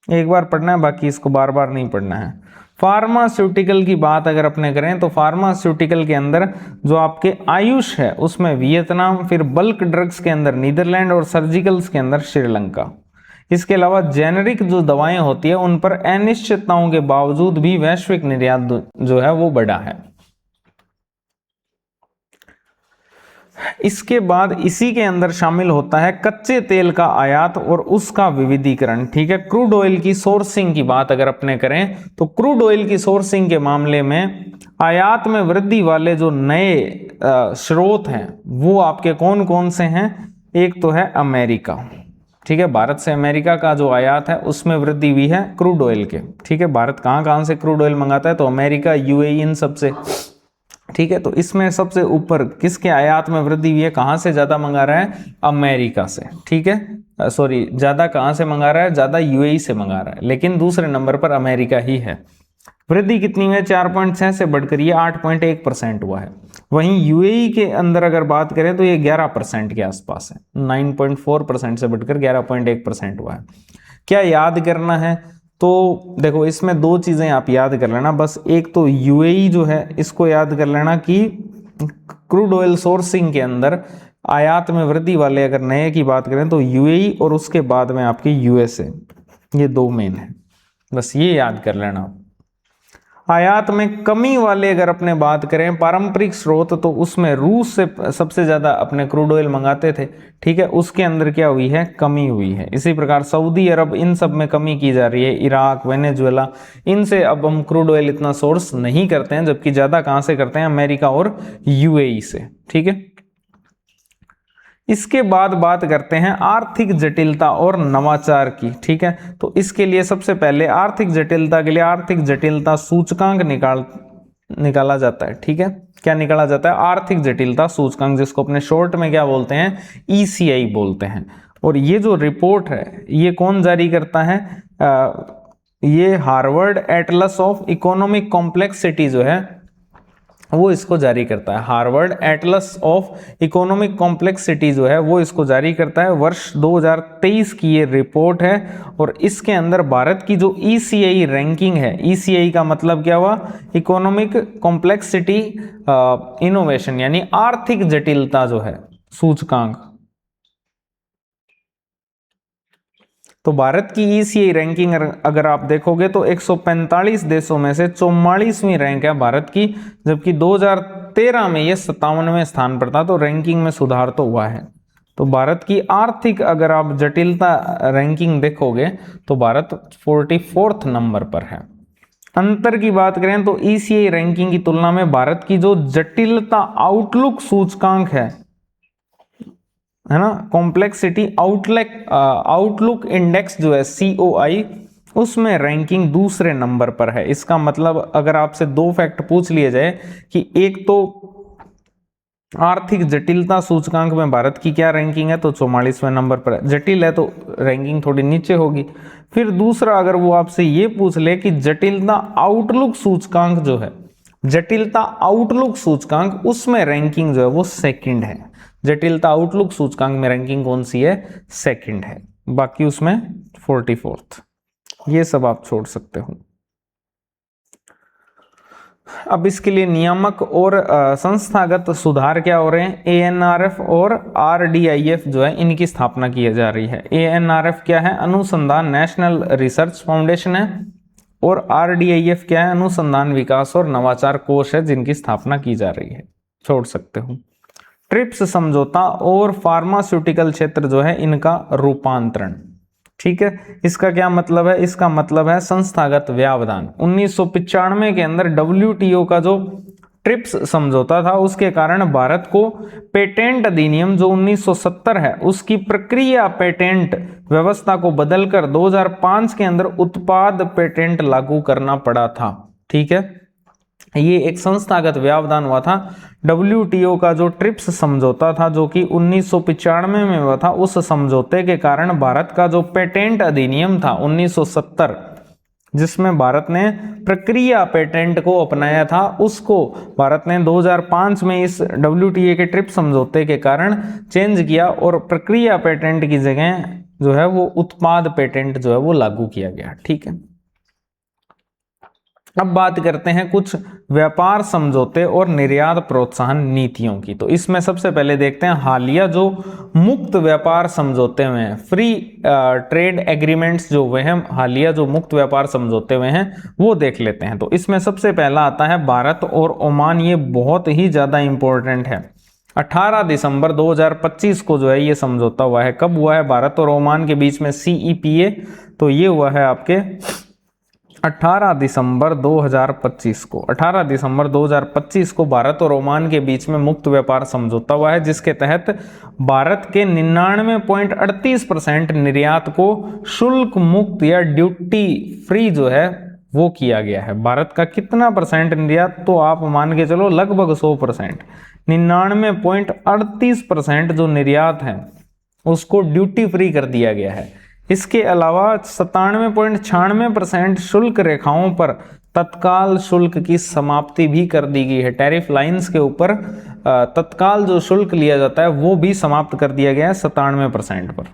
एक बार पढ़ना है, बाकी इसको बार बार नहीं पढ़ना है। फार्मास्यूटिकल की बात अगर अपने करें तो फार्मास्यूटिकल के अंदर जो आपके आयुष है उसमें वियतनाम, फिर बल्क ड्रग्स के अंदर नीदरलैंड, और सर्जिकल्स के अंदर श्रीलंका। इसके अलावा जेनेरिक जो दवाएं होती है उन पर अनिश्चितताओं के बावजूद भी वैश्विक निर्यात जो है वो बढ़ा है। इसके बाद इसी के अंदर शामिल होता है कच्चे तेल का आयात और उसका विविधीकरण। ठीक है, क्रूड ऑयल की सोर्सिंग की बात अगर अपने करें तो क्रूड ऑयल की सोर्सिंग के मामले में आयात में वृद्धि वाले जो नए स्रोत हैं वो आपके कौन कौन से हैं, एक तो है अमेरिका। ठीक है, भारत से अमेरिका का जो आयात है उसमें वृद्धि हुई है क्रूड ऑयल के। ठीक है, भारत कहां कहां से क्रूड ऑयल मंगाता है, तो अमेरिका, यूएई, इन सबसे। ठीक है, तो इसमें सबसे ऊपर किसके आयात में वृद्धि हुई है, कहां से ज्यादा मंगा रहा है, अमेरिका से। ठीक है, सॉरी, ज्यादा कहां से मंगा रहा है, ज्यादा यूएई से मंगा रहा है, लेकिन दूसरे नंबर पर अमेरिका ही है। वृद्धि कितनी है, 4.6 से बढ़कर ये 8.1% हुआ है। वहीं यूएई के अंदर अगर बात करें तो ये 11% के आसपास है, 9.4% से बढ़कर 11.1% हुआ है। क्या याद करना है, तो देखो इसमें दो चीजें आप याद कर लेना बस, एक तो यूएई जो है इसको याद कर लेना कि क्रूड ऑयल सोर्सिंग के अंदर आयात में वृद्धि वाले अगर नए की बात करें तो यूएई, और उसके बाद में आपकी यूएसए, ये दो मेन है, बस ये याद कर लेना। आयात में कमी वाले अगर अपने बात करें पारंपरिक स्रोत, तो उसमें रूस से सबसे ज्यादा अपने क्रूड ऑयल मंगाते थे, ठीक है, उसके अंदर क्या हुई है, कमी हुई है। इसी प्रकार सऊदी अरब, इन सब में कमी की जा रही है, इराक, वेनेजुएला, इनसे अब हम क्रूड ऑयल इतना सोर्स नहीं करते हैं, जबकि ज्यादा कहां से करते हैं, अमेरिका और यूएई से, ठीक है। इसके बाद बात करते हैं आर्थिक जटिलता और नवाचार की, ठीक है। तो इसके लिए सबसे पहले आर्थिक जटिलता के लिए आर्थिक जटिलता सूचकांक निकाला जाता है, ठीक है। क्या निकाला जाता है, आर्थिक जटिलता सूचकांक, जिसको अपने शॉर्ट में क्या बोलते हैं, ईसीआई बोलते हैं। और ये जो रिपोर्ट है ये कौन जारी करता है, ये Harvard Atlas of economic complexity जो है वो इसको जारी करता है। Harvard Atlas of economic complexity जो है वो इसको जारी करता है। वर्ष 2023 की ये रिपोर्ट है और इसके अंदर भारत की जो ईसीआई रैंकिंग है, ईसीआई का मतलब क्या हुआ, इकोनॉमिक कॉम्प्लेक्सिटी इनोवेशन, यानी आर्थिक जटिलता जो है सूचकांक। तो भारत की ईसीआई रैंकिंग अगर आप देखोगे तो 145 देशों में से 44वीं रैंक है भारत की, जबकि 2013 में ये 57वें स्थान पर था। तो रैंकिंग में सुधार तो हुआ है। तो भारत की आर्थिक अगर आप जटिलता रैंकिंग देखोगे तो भारत 44th नंबर पर है। अंतर की बात करें तो ईसीआई रैंकिंग की तुलना में भारत की जो जटिलता आउटलुक सूचकांक है ना, कॉम्प्लेक्सिटी आउटलुक इंडेक्स जो है COI, उसमें रैंकिंग दूसरे नंबर पर है। इसका मतलब अगर आपसे दो फैक्ट पूछ लिए जाए कि एक तो आर्थिक जटिलता सूचकांक में भारत की क्या रैंकिंग है, तो 44वें नंबर पर है। जटिल है तो रैंकिंग थोड़ी नीचे होगी। फिर दूसरा अगर वो आपसे ये पूछ ले कि जटिलता आउटलुक सूचकांक जो है, जटिलता आउटलुक सूचकांक, उसमें रैंकिंग जो है वो सेकंड है। जटिलता आउटलुक सूचकांक में रैंकिंग कौन सी है, सेकंड है। बाकी उसमें 44th। ये सब आप छोड़ सकते हो। अब इसके लिए नियामक और संस्थागत सुधार क्या हो रहे हैं, ANRF और RDIF जो है इनकी स्थापना की जा रही है। ANRF क्या है, अनुसंधान नेशनल रिसर्च फाउंडेशन है, और RDIF क्या है, अनुसंधान विकास और नवाचार कोष है, जिनकी स्थापना की जा रही है। छोड़ सकते हो। ट्रिप्स समझौता और फार्मास्यूटिकल क्षेत्र जो है इनका रूपांतरण, ठीक है। इसका क्या मतलब है, इसका मतलब है संस्थागत व्यवधान। 1995 के अंदर WTO का जो ट्रिप्स समझौता था, उसके कारण भारत को पेटेंट अधिनियम जो 1970 है उसकी प्रक्रिया पेटेंट व्यवस्था को बदलकर 2005 के अंदर उत्पाद पेटेंट लागू करना पड़ा था, ठीक है। ये एक संस्थागत व्यवधान हुआ था। WTO का जो ट्रिप्स समझौता था जो कि 1995 में हुआ था, उस समझौते के कारण भारत का जो पेटेंट अधिनियम था 1970, जिसमें भारत ने प्रक्रिया पेटेंट को अपनाया था, उसको भारत ने 2005 में इस WTO के ट्रिप्स समझौते के कारण चेंज किया और प्रक्रिया पेटेंट की जगह जो है वो उत्पाद पेटेंट जो है वो लागू किया गया, ठीक है। अब बात करते हैं कुछ व्यापार समझौते और निर्यात प्रोत्साहन नीतियों की। तो इसमें सबसे पहले देखते हैं हालिया जो मुक्त व्यापार समझौते हुए हैं, फ्री ट्रेड एग्रीमेंट्स जो हुए हैं, हालिया जो मुक्त व्यापार समझौते हुए हैं वो देख लेते हैं। तो इसमें सबसे पहला आता है भारत और ओमान। ये बहुत ही ज्यादा इंपॉर्टेंट है। 18 दिसंबर 2025 को जो है ये समझौता हुआ है। कब हुआ है, भारत और ओमान के बीच में CEPA, तो ये हुआ है आपके 18 दिसंबर 2025 को। 18 दिसंबर 2025 को भारत और ओमान के बीच में मुक्त व्यापार समझौता हुआ है, जिसके तहत भारत के 99.38% निर्यात को शुल्क मुक्त या ड्यूटी फ्री जो है वो किया गया है। भारत का कितना परसेंट निर्यात, तो आप मान के चलो लगभग 100%। 99.38% जो निर्यात है उसको ड्यूटी फ्री कर दिया गया है। इसके अलावा 97.96% शुल्क रेखाओं पर तत्काल शुल्क की समाप्ति भी कर दी गई है। टैरिफ लाइंस के ऊपर तत्काल जो शुल्क लिया जाता है वो भी समाप्त कर दिया गया है 97% पर।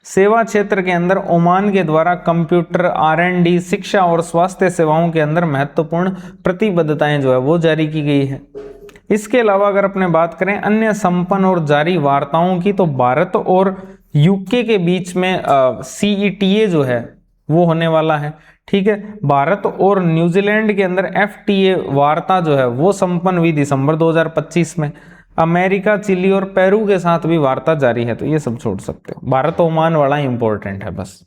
सेवा क्षेत्र के अंदर ओमान के द्वारा कंप्यूटर, R&D, शिक्षा और स्वास्थ्य सेवाओं के अंदर महत्वपूर्ण प्रतिबद्धताएं जो है वो जारी की गई है। इसके अलावा अगर अपने बात करें अन्य संपन्न और जारी वार्ताओं की, तो भारत और UK के बीच में CETA जो है वो होने वाला है, ठीक है। भारत और न्यूजीलैंड के अंदर FTA वार्ता जो है वो संपन्न हुई दिसंबर 2025 में। अमेरिका, चिली और पेरू के साथ भी वार्ता जारी है, तो ये सब छोड़ सकते हो। भारत ओमान वाला इंपॉर्टेंट है बस।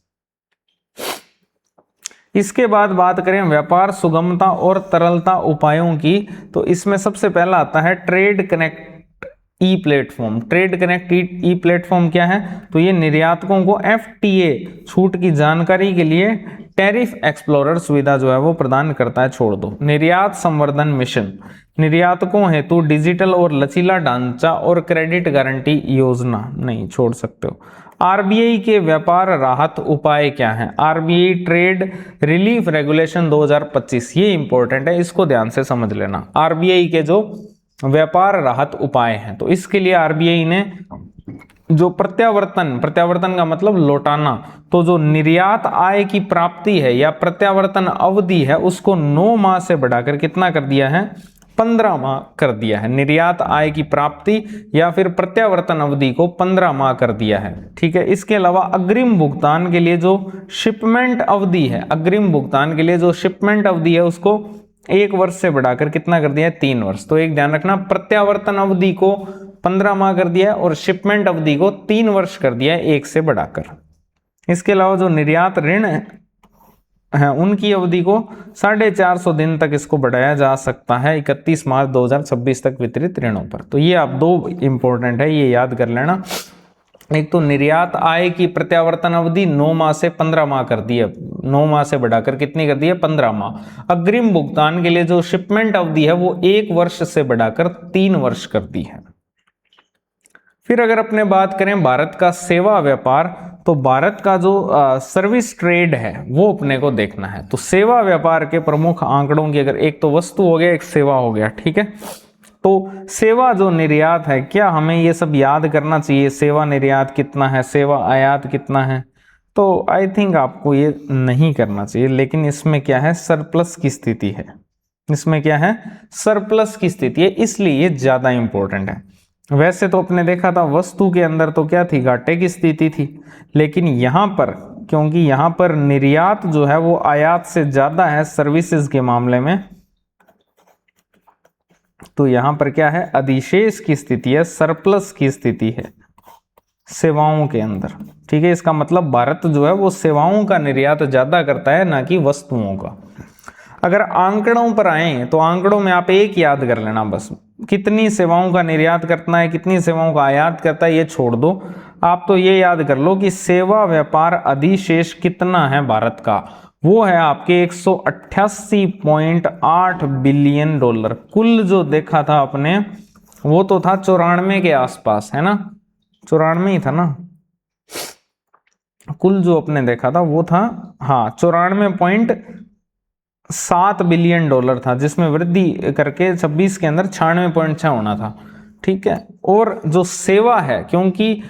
इसके बाद बात करें व्यापार सुगमता और तरलता उपायों की, तो इसमें सबसे पहला आता है ट्रेड कनेक्ट ई प्लेटफॉर्म। ट्रेड कनेक्ट ई प्लेटफॉर्म क्या है? तो ये निर्यातकों को FTA छूट की जानकारी के लिए टैरिफ एक्सप्लोरर सुविधा जो है वो प्रदान करता है। छोड़ दो। निर्यात संवर्धन मिशन, निर्यातकों हेतु डिजिटल और लचीला ढांचा और क्रेडिट गारंटी योजना, नहीं, छोड़ सकते हो। RBI के व्यापार राहत उपाय क्या है? RBI ट्रेड रिलीफ रेगुलेशन 2025, ये इंपॉर्टेंट है, इसको ध्यान से समझ लेना। RBI के जो व्यापार राहत उपाय हैं, तो इसके लिए RBI ने जो प्रत्यावर्तन का मतलब लौटाना, तो जो निर्यात आय की प्राप्ति है या प्रत्यावर्तन अवधि है उसको 9 माह से बढ़ाकर कितना कर दिया है? 15 माह कर दिया है। निर्यात आय की प्राप्ति या फिर प्रत्यावर्तन अवधि को 15 माह कर दिया है। ठीक है। इसके अलावा अग्रिम भुगतान के लिए जो शिपमेंट अवधि है, अग्रिम भुगतान के लिए जो शिपमेंट अवधि है उसको 1 वर्ष से बढ़ाकर कितना कर दिया है? 3 वर्ष। तो एक ध्यान रखना, प्रत्यावर्तन अवधि को 15 माह कर दिया है और शिपमेंट अवधि को 3 वर्ष कर दिया है 1 से बढ़ाकर। इसके अलावा जो निर्यात ऋण है उनकी अवधि को 450 दिन तक इसको बढ़ाया जा सकता है 31 मार्च 2026 तक वितरित ऋणों पर। तो ये आप दो इंपॉर्टेंट है, ये याद कर लेना। एक तो निर्यात आय की प्रत्यावर्तन अवधि 9 माह से 15 माह कर दी है, 9 माह से बढ़ाकर कितनी कर दी है? 15 माह। अग्रिम भुगतान के लिए जो शिपमेंट अवधि है वो 1 वर्ष से बढ़ाकर 3 वर्ष कर दी है। फिर अगर अपने बात करें भारत का सेवा व्यापार, तो भारत का जो सर्विस ट्रेड है वो अपने को देखना है। तो सेवा व्यापार के प्रमुख आंकड़ों की, अगर एक तो वस्तु हो गया, एक सेवा हो गया, ठीक है। तो सेवा जो निर्यात है, क्या हमें ये सब याद करना चाहिए? सेवा निर्यात कितना है, सेवा आयात कितना है? तो आई थिंक आपको ये नहीं करना चाहिए, लेकिन इसमें क्या है? सरप्लस की स्थिति है। इसमें क्या है? सरप्लस की स्थिति है, इसलिए ये ज्यादा इंपॉर्टेंट है। वैसे तो अपने देखा था वस्तु के अंदर तो क्या थी? घाटे की स्थिति थी, लेकिन यहां पर क्योंकि यहां पर निर्यात जो है वो आयात से ज्यादा है सर्विसेज के मामले में, तो यहां पर क्या है? अधिशेष की स्थिति है, सरप्लस की स्थिति है सेवाओं के अंदर। ठीक है। इसका मतलब भारत जो है वो सेवाओं का निर्यात ज्यादा करता है, ना कि वस्तुओं का। अगर आंकड़ों पर आए तो आंकड़ों में आप एक याद कर लेना बस, कितनी सेवाओं का निर्यात करना है, कितनी सेवाओं का आयात करता है, ये छोड़ दो। आप तो ये याद कर लो कि सेवा व्यापार अधिशेष कितना है भारत का, वो है आपके 188.8 बिलियन डॉलर। कुल जो देखा था अपने वो तो था 94 के आसपास, है ना? 94 ही था ना? कुल जो अपने देखा था वो था, हाँ, 94.7 बिलियन डॉलर था, जिसमें वृद्धि करके 26 के अंदर 96.6 होना था। ठीक है। और जो सेवा है, क्योंकि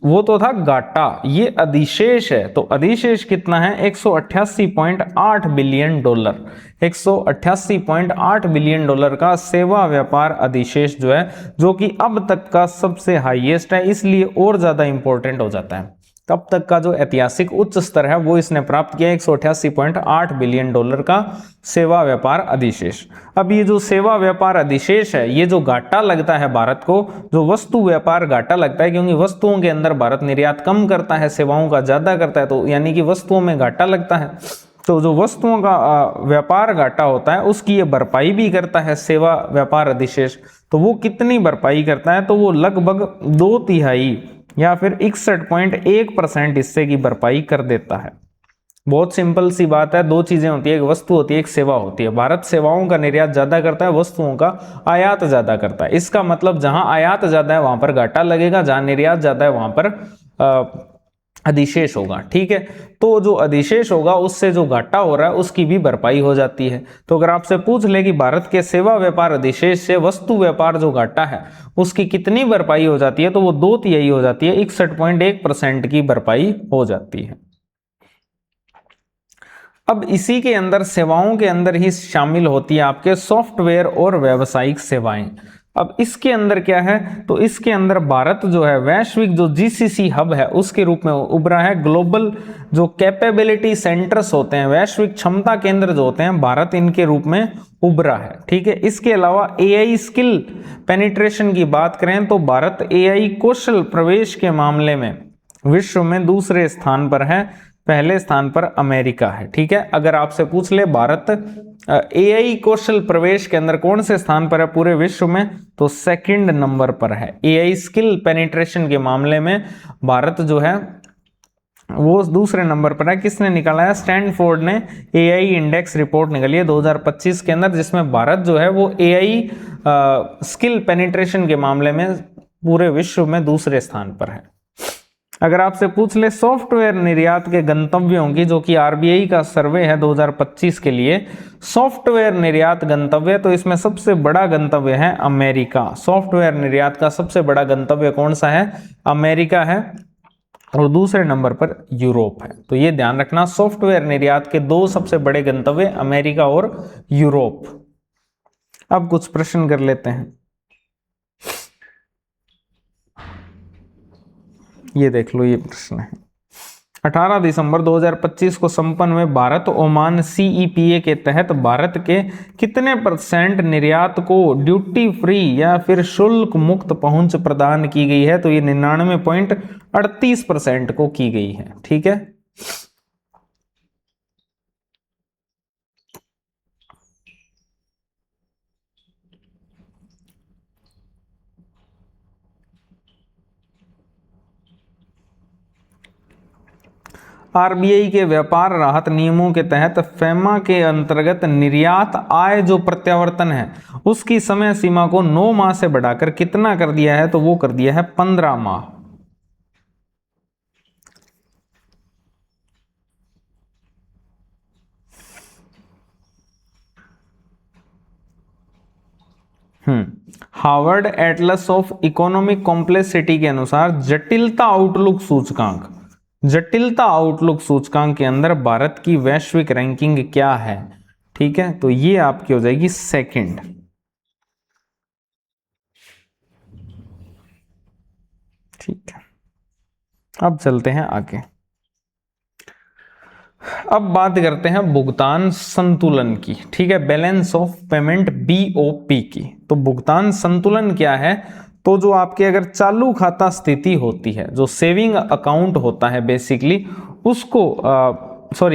वो तो था घाटा, ये अधिशेष है, तो अधिशेष कितना है? 188.8 बिलियन डॉलर। 188.8 बिलियन डॉलर का सेवा व्यापार अधिशेष जो है, जो कि अब तक का सबसे हाईएस्ट है, इसलिए और ज्यादा इंपॉर्टेंट हो जाता है। तब तक का जो ऐतिहासिक उच्च स्तर है वो इसने प्राप्त किया 188.8 बिलियन डॉलर का सेवा व्यापार अधिशेष। अब ये जो सेवा व्यापार अधिशेष है, ये जो घाटा लगता है भारत को, जो वस्तु व्यापार घाटा लगता है, क्योंकि वस्तुओं के अंदर भारत निर्यात कम करता है, सेवाओं का ज्यादा करता है, तो यानी कि वस्तुओं में घाटा लगता है। तो जो वस्तुओं का व्यापार घाटा होता है उसकी ये भरपाई भी करता है सेवा व्यापार अधिशेष। तो वो कितनी भरपाई करता है? तो वो लगभग 2/3 या फिर 61.1% हिस्से की भरपाई कर देता है। बहुत सिंपल सी बात है, दो चीजें होती है, एक वस्तु होती है, एक सेवा होती है। भारत सेवाओं का निर्यात ज्यादा करता है, वस्तुओं का आयात ज्यादा करता है। इसका मतलब जहां आयात ज्यादा है वहां पर घाटा लगेगा, जहां निर्यात ज्यादा है वहां पर अधिशेष होगा। ठीक है। तो जो अधिशेष होगा उससे जो घाटा हो रहा है उसकी भी भरपाई हो जाती है। तो अगर आपसे पूछ ले कि भारत के सेवा व्यापार अधिशेष से वस्तु व्यापार जो घाटा है उसकी कितनी भरपाई हो जाती है, तो वो 2/3 हो जाती है, 61.1% की भरपाई हो जाती है। अब इसी के अंदर सेवाओं के अंदर ही शामिल होती है आपके सॉफ्टवेयर और व्यावसायिक सेवाएं। अब इसके अंदर क्या है, तो इसके अंदर भारत जो है वैश्विक जो जीसीसी हब है उसके रूप में उभरा है। ग्लोबल जो कैपेबिलिटी सेंटर्स होते हैं, वैश्विक क्षमता केंद्र जो होते हैं, भारत इनके रूप में उभरा है। ठीक है, इसके अलावा एआई स्किल पेनिट्रेशन की बात करें तो भारत एआई कौशल प्रवेश के मामले में विश्व में दूसरे स्थान पर है, पहले स्थान पर अमेरिका है। ठीक है, अगर आपसे पूछ ले भारत एआई कौशल प्रवेश के अंदर कौन से स्थान पर है पूरे विश्व में, तो सेकंड नंबर पर है। एआई स्किल पेनिट्रेशन के मामले में भारत जो है वो दूसरे नंबर पर है। किसने निकाला है? स्टैनफोर्ड ने एआई इंडेक्स रिपोर्ट निकाली है 2025 के अंदर, जिसमें भारत जो है वो एआई स्किल पेनिट्रेशन के मामले में पूरे विश्व में दूसरे स्थान पर है। अगर आपसे पूछ ले सॉफ्टवेयर निर्यात के गंतव्यों की, जो कि आरबीआई का सर्वे है 2025 के लिए, सॉफ्टवेयर निर्यात गंतव्य, तो इसमें सबसे बड़ा गंतव्य है अमेरिका। सॉफ्टवेयर निर्यात का सबसे बड़ा गंतव्य कौन सा है? अमेरिका है, और दूसरे नंबर पर यूरोप है। तो ये ध्यान रखना, सॉफ्टवेयर निर्यात के दो सबसे बड़े गंतव्य अमेरिका और यूरोप। अब कुछ प्रश्न कर लेते हैं। ये देख लो, ये प्रश्न है। 18 दिसंबर 2025 को संपन्न हुए भारत ओमान सीईपीए के तहत भारत के कितने % निर्यात को ड्यूटी फ्री या फिर शुल्क मुक्त पहुंच प्रदान की गई है? तो ये 99.38% को की गई है। ठीक है, आरबीआई के व्यापार राहत नियमों के तहत फेमा के अंतर्गत निर्यात आय जो प्रत्यावर्तन है उसकी समय सीमा को 9 माह से बढ़ाकर कितना कर दिया है? तो वो कर दिया है 15 माह। Harvard Atlas of economic complexity के अनुसार जटिलता आउटलुक सूचकांक के अंदर भारत की वैश्विक रैंकिंग क्या है? ठीक है, तो ये आपकी हो जाएगी सेकंड। ठीक है, अब चलते हैं आगे। अब बात करते हैं भुगतान संतुलन की। ठीक है, बैलेंस ऑफ पेमेंट बीओपी की। तो भुगतान संतुलन क्या है? तो जो आपके अगर चालू खाता स्थिति होती है, जो सेविंग अकाउंट होता है बेसिकली, उसको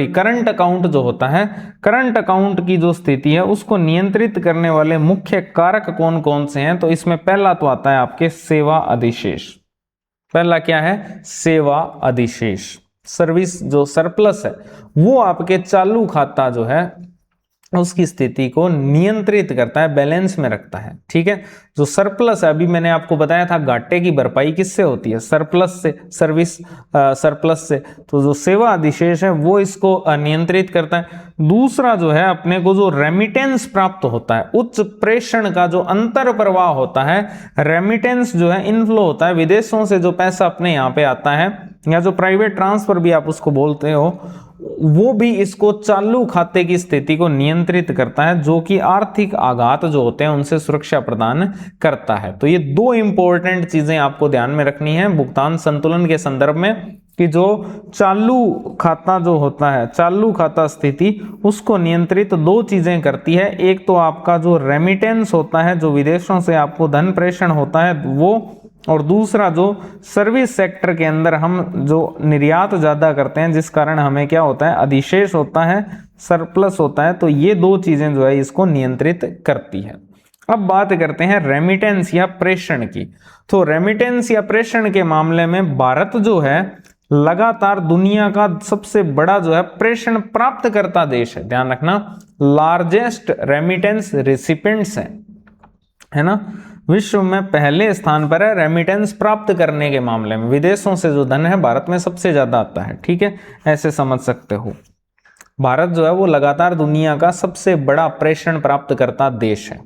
करंट अकाउंट जो होता है, करंट अकाउंट की जो स्थिति है उसको नियंत्रित करने वाले मुख्य कारक कौन कौन से हैं? तो इसमें पहला तो आता है आपके सेवा अधिशेष। पहला क्या है? सेवा अधिशेष। सर्विस जो सरप्लस है वो आपके चालू खाता जो है उसकी स्थिति को नियंत्रित करता है, बैलेंस में रखता है। ठीक है, जो सरप्लस है, अभी मैंने आपको बताया था घाटे की भरपाई किससे होती है? सरप्लस से, सर्विस सरप्लस से। तो जो सेवा अधिशेष है वो इसको नियंत्रित करता है। दूसरा जो है, अपने को जो रेमिटेंस प्राप्त होता है, उच्च प्रेषण का जो अंतर प्रवाह होता है, रेमिटेंस जो है इनफ्लो होता है, विदेशों से जो पैसा अपने यहाँ पे आता है, या जो प्राइवेट ट्रांसफर भी आप उसको बोलते हो, वो भी इसको चालू खाते की स्थिति को नियंत्रित करता है, जो कि आर्थिक आघात जो होते हैं उनसे सुरक्षा प्रदान करता है। तो ये दो इंपॉर्टेंट चीजें आपको ध्यान में रखनी है भुगतान संतुलन के संदर्भ में, कि जो चालू खाता जो होता है, चालू खाता स्थिति, उसको नियंत्रित दो चीजें करती है। एक तो आपका जो रेमिटेंस होता है, जो विदेशों से आपको धन प्रेषण होता है वो, और दूसरा जो सर्विस सेक्टर के अंदर हम जो निर्यात ज्यादा करते हैं जिस कारण हमें क्या होता है? अधिशेष होता है, सरप्लस होता है। तो ये दो चीजें जो है इसको नियंत्रित करती है। अब बात करते हैं रेमिटेंस या प्रेषण की। तो रेमिटेंस या प्रेषण के मामले में भारत जो है लगातार दुनिया का सबसे बड़ा जो है प्रेषण प्राप्त करता देश है। ध्यान रखना, लार्जेस्ट रेमिटेंस रिसिपेंट्स है ना, विश्व में पहले स्थान पर है रेमिटेंस प्राप्त करने के मामले में। विदेशों से जो धन है भारत में सबसे ज्यादा आता है। ठीक है, ऐसे समझ सकते हो। भारत जो है वो लगातार दुनिया का सबसे बड़ा प्रेषण प्राप्त करता देश है।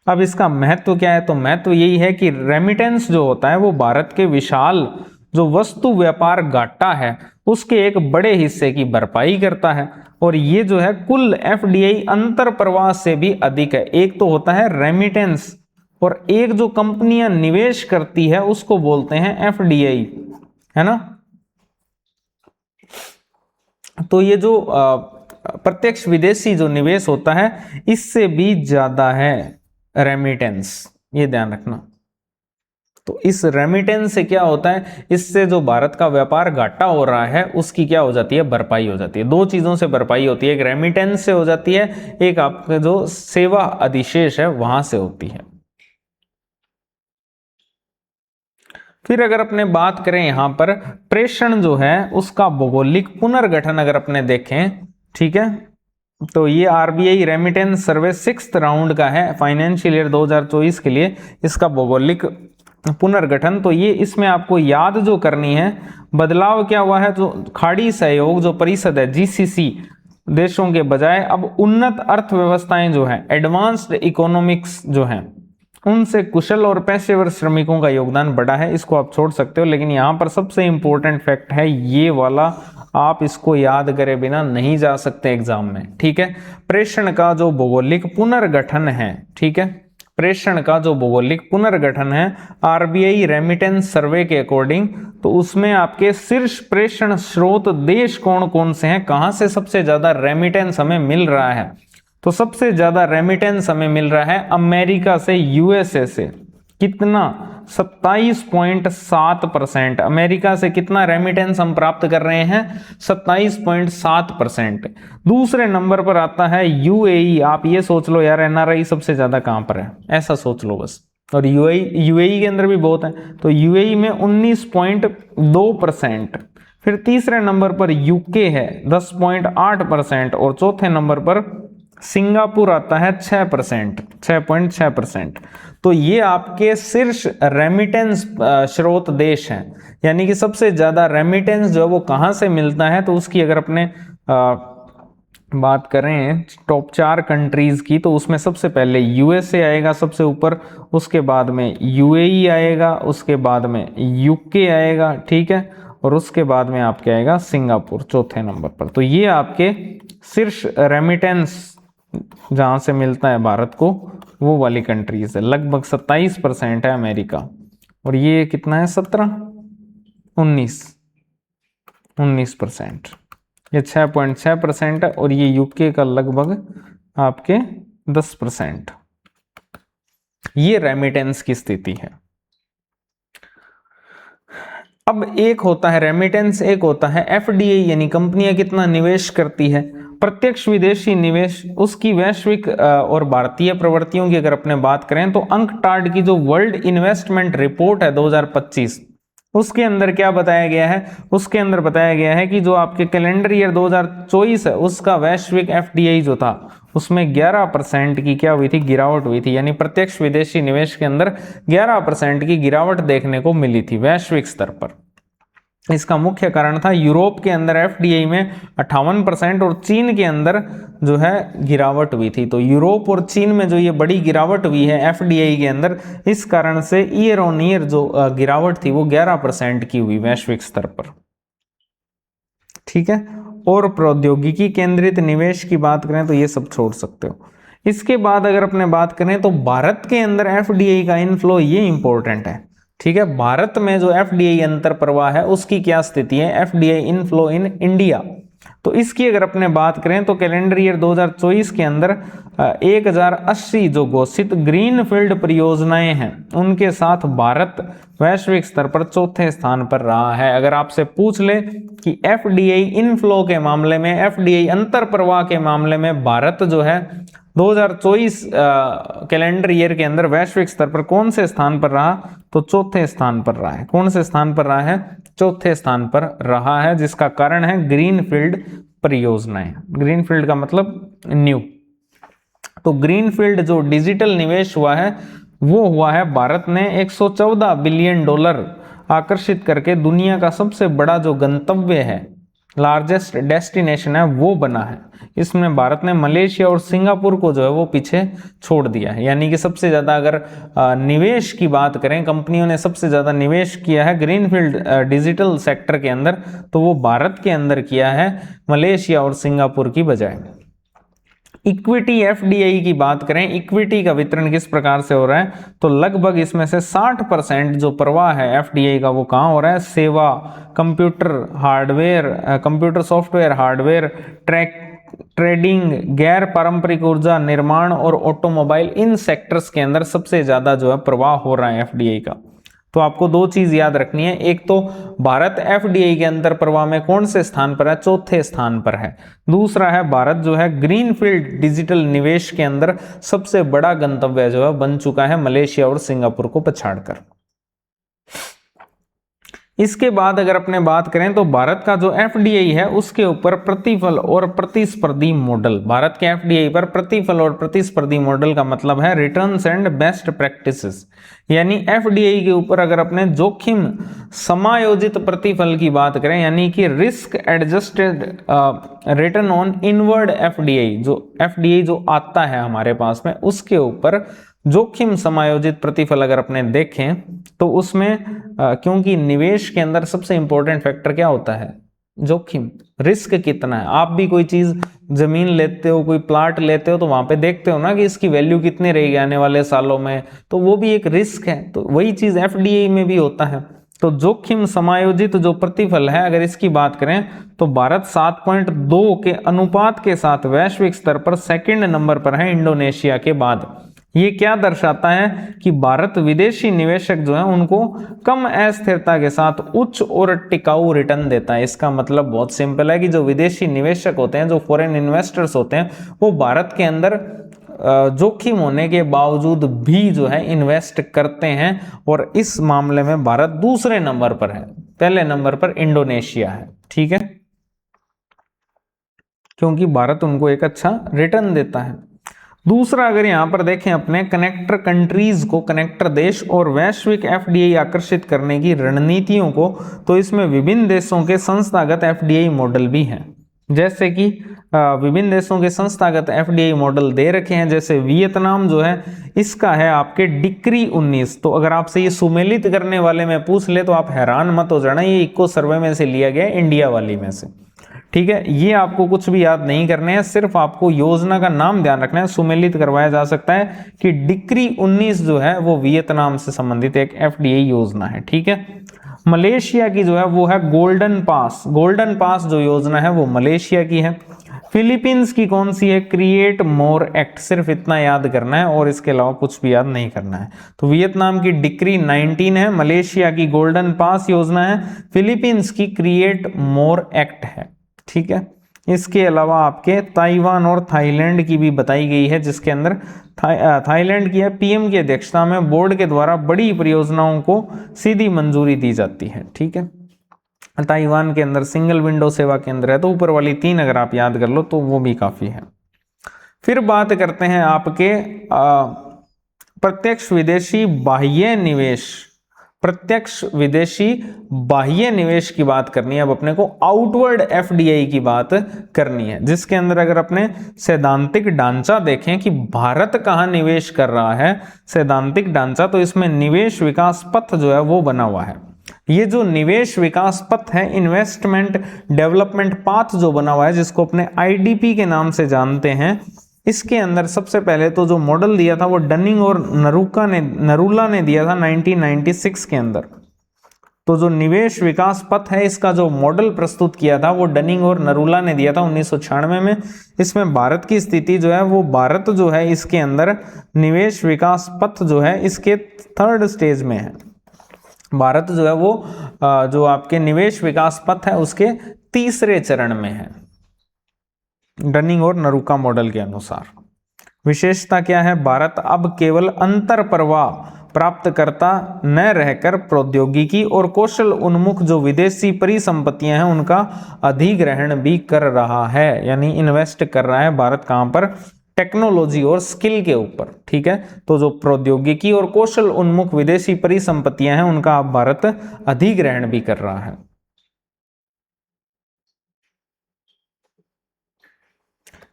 अब इसका महत्व क्या है? तो महत्व यही है कि रेमिटेंस जो होता है वो भारत के विशाल जो वस्तु व्यापार घाटा है उसके एक बड़े हिस्से की भरपाई करता है, और ये जो है कुल एफडीआई अंतर प्रवाह से भी अधिक है। एक तो होता है रेमिटेंस और एक जो कंपनियां निवेश करती है उसको बोलते हैं एफडीआई, है ना। तो ये जो प्रत्यक्ष विदेशी जो निवेश होता है इससे भी ज्यादा है रेमिटेंस, ये ध्यान रखना। तो इस रेमिटेंस से क्या होता है, इससे जो भारत का व्यापार घाटा हो रहा है उसकी क्या हो जाती है, भरपाई हो जाती है। दो चीजों से भरपाई होती है, एक रेमिटेंस से हो जाती है, एक आपका जो सेवा अधिशेष है वहां से होती है। फिर अगर अपने बात करें यहां पर प्रेषण जो है उसका भौगोलिक पुनर्गठन अगर अपने देखें, ठीक है, तो ये आरबीआई रेमिटेंस सर्वे 6th राउंड का है फाइनेंशियल ईयर 2024 के लिए, इसका भौगोलिक पुनर्गठन। तो ये इसमें आपको याद जो करनी है, बदलाव क्या हुआ है, जो खाड़ी सहयोग जो परिषद है जीसीसी देशों के बजाय अब उन्नत अर्थव्यवस्थाएं जो है एडवांस्ड इकोनॉमिक्स जो है उनसे कुशल और पेशेवर श्रमिकों का योगदान बढ़ा है। इसको आप छोड़ सकते हो, लेकिन यहां पर सबसे इंपॉर्टेंट फैक्ट है ये वाला, आप इसको याद करे बिना नहीं जा सकते एग्जाम में, ठीक है। प्रेषण का जो भौगोलिक पुनर्गठन है, ठीक है, प्रेषण का जो भौगोलिक पुनर्गठन है आरबीआई रेमिटेंस सर्वे के अकॉर्डिंग, तो उसमें आपके शीर्ष प्रेषण स्रोत देश कौन कौन से हैं, कहां से सबसे ज्यादा रेमिटेंस हमें मिल रहा है। तो सबसे ज्यादा रेमिटेंस हमें मिल रहा है अमेरिका से, यूएसए से। कितना, 27.7%। अमेरिका से कितना रेमिटेंस हम प्राप्त कर रहे हैं, 27.7%। दूसरे नंबर पर आता है यूएई। आप ये सोच लो यार एनआरआई सबसे ज्यादा कहां पर है, ऐसा सोच लो बस। और यूएई के अंदर भी बहुत है, तो यूएई में 19.2%। फिर तीसरे नंबर पर यूके है 10.8%, और चौथे नंबर पर सिंगापुर आता है 6%, 6.6%। तो ये आपके शीर्ष रेमिटेंस स्रोत देश हैं, यानी कि सबसे ज्यादा रेमिटेंस जो है वो कहां से मिलता है। तो उसकी अगर अपने बात करें टॉप 4 कंट्रीज की, तो उसमें सबसे पहले यूएसए आएगा सबसे ऊपर, उसके बाद में यूएई आएगा, उसके बाद में यूके आएगा, ठीक है, और उसके बाद में आपके आएगा सिंगापुर चौथे नंबर पर। तो ये आपके शीर्ष रेमिटेंस जहां से मिलता है भारत को वो वाली कंट्रीज है। लगभग 27% है अमेरिका, और ये कितना है 19%। ये 6.6% है, और ये यूके का लगभग आपके 10%। ये रेमिटेंस की स्थिति है। अब एक होता है रेमिटेंस, एक होता है एफडीआई, यानी कंपनियां कितना निवेश करती है। प्रत्यक्ष विदेशी निवेश, उसकी वैश्विक और भारतीय प्रवृत्तियों की अगर अपने बात करें, तो अंकटाड की जो वर्ल्ड इन्वेस्टमेंट रिपोर्ट है 2025, उसके अंदर क्या बताया गया है, उसके अंदर बताया गया है कि जो आपके कैलेंडर ईयर 2024 है उसका वैश्विक एफडीआई जो था उसमें 11% की क्या हुई थी, गिरावट हुई थी। यानी प्रत्यक्ष विदेशी निवेश के अंदर 11% की गिरावट देखने को मिली थी वैश्विक स्तर पर। इसका मुख्य कारण था यूरोप के अंदर एफडीआई में 58% और चीन के अंदर जो है गिरावट हुई थी। तो यूरोप और चीन में जो ये बड़ी गिरावट हुई है एफडीआई के अंदर, इस कारण से ईयर ऑन ईयर जो गिरावट थी वो 11% की हुई वैश्विक स्तर पर, ठीक है। और प्रौद्योगिकी केंद्रित निवेश की बात करें तो ये सब छोड़ सकते हो। इसके बाद अगर अपने बात करें तो भारत के अंदर एफडीआई का इनफ्लो, ये इंपॉर्टेंट है, ठीक है। भारत में जो एफडीआई अंतर प्रवाह है उसकी क्या स्थिति है, एफडीआई इनफ्लो इन इंडिया। तो इसकी अगर अपने बात करें तो कैलेंडर ईयर 2024 के अंदर 1080 जो घोषित ग्रीनफील्ड परियोजनाएं हैं उनके साथ भारत वैश्विक स्तर पर चौथे स्थान पर रहा है। अगर आपसे पूछ ले कि एफडीआई इनफ्लो के मामले में, एफडीआई अंतर प्रवाह के मामले में भारत जो है 2024 कैलेंडर ईयर के अंदर वैश्विक स्तर पर कौन से स्थान पर रहा, तो चौथे स्थान पर रहा है। कौन से स्थान पर रहा है, चौथे स्थान पर रहा है, जिसका कारण है ग्रीनफील्ड परियोजनाएं। ग्रीनफील्ड का मतलब न्यू। तो ग्रीनफील्ड जो डिजिटल निवेश हुआ है वो हुआ है, भारत ने 114 बिलियन डॉलर आकर्षित करके दुनिया का सबसे बड़ा जो गंतव्य है, लार्जेस्ट डेस्टिनेशन है, वो बना है। इसमें भारत ने मलेशिया और सिंगापुर को जो है वो पीछे छोड़ दिया है। यानी कि सबसे ज्यादा अगर निवेश की बात करें, कंपनियों ने सबसे ज्यादा निवेश किया है ग्रीनफील्ड डिजिटल सेक्टर के अंदर, तो वो भारत के अंदर किया है मलेशिया और सिंगापुर की बजाय। इक्विटी एफडीआई की बात करें, इक्विटी का वितरण किस प्रकार से हो रहा है, तो लगभग इसमें से 60% जो प्रवाह है एफडीआई का वो कहाँ हो रहा है, सेवा, computer hardware, computer software hardware, trading, गैर पारंपरिक ऊर्जा, निर्माण और ऑटोमोबाइल, इन सेक्टर्स के अंदर सबसे ज्यादा जो है प्रवाह हो रहा है एफडीआई का। तो आपको दो चीज याद रखनी है, एक तो भारत एफडीआई के अंतर प्रवाह में कौन से स्थान पर है, चौथे स्थान पर है। दूसरा है भारत जो है ग्रीनफील्ड डिजिटल निवेश के अंदर सबसे बड़ा गंतव्य जो है बन चुका है मलेशिया और सिंगापुर को पछाड़कर। इसके बाद अगर अपने बात करें तो भारत का जो एफडीआई है उसके ऊपर प्रतिफल और प्रतिस्पर्धी मॉडल, भारत के एफडीआई पर प्रतिफल और प्रतिस्पर्धी मॉडल का मतलब है रिटर्न्स एंड बेस्ट प्रैक्टिसेस, यानी एफडीआई के ऊपर अगर अपने जोखिम समायोजित प्रतिफल की बात करें, यानी कि risk adjusted return on inward FDI, जो एफडीआई जो आता है हमारे पास में उसके ऊपर जोखिम समायोजित प्रतिफल अगर अपने देखें तो उसमें क्योंकि निवेश के अंदर सबसे इंपॉर्टेंट फैक्टर क्या होता है, जोखिम, रिस्क कितना है। आप भी कोई चीज जमीन लेते हो, कोई प्लाट लेते हो तो वहां पे देखते हो ना कि इसकी वैल्यू कितनी रहेगी आने वाले सालों में, तो वो भी एक रिस्क है। तो वही चीज एफडीआई में भी होता है। तो जोखिम समायोजित जो प्रतिफल है अगर इसकी बात करें तो भारत 7.2 के अनुपात के साथ वैश्विक स्तर पर सेकंड नंबर पर है इंडोनेशिया के बाद। ये क्या दर्शाता है कि भारत विदेशी निवेशक जो है उनको कम अस्थिरता के साथ उच्च और टिकाऊ रिटर्न देता है। इसका मतलब बहुत सिंपल है कि जो विदेशी निवेशक होते हैं, जो फॉरेन इन्वेस्टर्स होते हैं, वो भारत के अंदर जोखिम होने के बावजूद भी जो है इन्वेस्ट करते हैं। और इस मामले में भारत दूसरे नंबर पर है, पहले नंबर पर इंडोनेशिया है। ठीक है, क्योंकि भारत उनको एक अच्छा रिटर्न देता है। दूसरा अगर यहां पर देखें अपने कनेक्टर कंट्रीज को, कनेक्टर देश और वैश्विक एफडीआई आकर्षित करने की रणनीतियों को, तो इसमें विभिन्न देशों के संस्थागत एफडीआई मॉडल भी हैं। जैसे कि विभिन्न देशों के संस्थागत एफडीआई मॉडल दे रखे हैं। जैसे वियतनाम जो है इसका है आपके डिक्री 19। तो अगर आपसे ये सुमेलित करने वाले में पूछ ले तो आप हैरान मत हो जाना, ये इको सर्वे में से लिया गया इंडिया वाली में से। ठीक है, ये आपको कुछ भी याद नहीं करने हैं, सिर्फ आपको योजना का नाम ध्यान रखना है। सुमेलित करवाया जा सकता है कि डिक्री 19 जो है वो वियतनाम से संबंधित एक एफडीआई योजना है। ठीक है, मलेशिया की जो है वो है गोल्डन पास, गोल्डन पास जो योजना है वो मलेशिया की है। फिलीपींस की कौन सी है, क्रिएट मोर एक्ट, सिर्फ इतना याद करना है और इसके अलावा कुछ भी याद नहीं करना है। तो वियतनाम की डिक्री 19 है, मलेशिया की गोल्डन पास योजना है, फिलीपींस की क्रिएट मोर एक्ट है। ठीक है, इसके अलावा आपके ताइवान और थाईलैंड की भी बताई गई है, जिसके अंदर थाईलैंड की है पीएम की अध्यक्षता में बोर्ड के द्वारा बड़ी परियोजनाओं को सीधी मंजूरी दी जाती है। ठीक है, ताइवान के अंदर सिंगल विंडो सेवा केंद्र है। तो ऊपर वाली 3 अगर आप याद कर लो तो वो भी काफी है। फिर बात करते हैं आपके प्रत्यक्ष विदेशी बाह्य निवेश, प्रत्यक्ष विदेशी बाह्य निवेश की बात करनी है। अब अपने को आउटवर्ड एफडीआई की बात करनी है, जिसके अंदर अगर अपने सैद्धांतिक ढांचा देखें कि भारत कहां निवेश कर रहा है, सैद्धांतिक ढांचा, तो इसमें निवेश विकास पथ जो है वो बना हुआ है। ये जो निवेश विकास पथ है, इन्वेस्टमेंट डेवलपमेंट पाथ जो बना हुआ है, जिसको अपने आईडीपी के नाम से जानते हैं, इसके अंदर सबसे पहले तो जो मॉडल दिया था वो डनिंग और नरूला ने दिया था 1996 के अंदर। तो जो निवेश विकास पथ है इसका जो मॉडल प्रस्तुत किया था वो डनिंग और नरूला ने दिया था 1996 में। इसमें भारत की स्थिति जो है वो, भारत जो है इसके अंदर निवेश विकास पथ जो है इसके 3rd स्टेज में है। भारत जो है वो जो आपके निवेश विकास पथ है उसके 3रे चरण में है, डनिंग और नरूका मॉडल के अनुसार। विशेषता क्या है, भारत अब केवल अंतर प्रवाह प्राप्त करता न रहकर प्रौद्योगिकी और कौशल उन्मुख जो विदेशी परिसंपत्तियां हैं उनका अधिग्रहण भी कर रहा है, यानी इन्वेस्ट कर रहा है भारत कहां पर, टेक्नोलॉजी और स्किल के ऊपर। ठीक है, तो जो प्रौद्योगिकी और कौशल उन्मुख विदेशी परिसंपत्तियां हैं उनका अब भारत अधिग्रहण भी कर रहा है।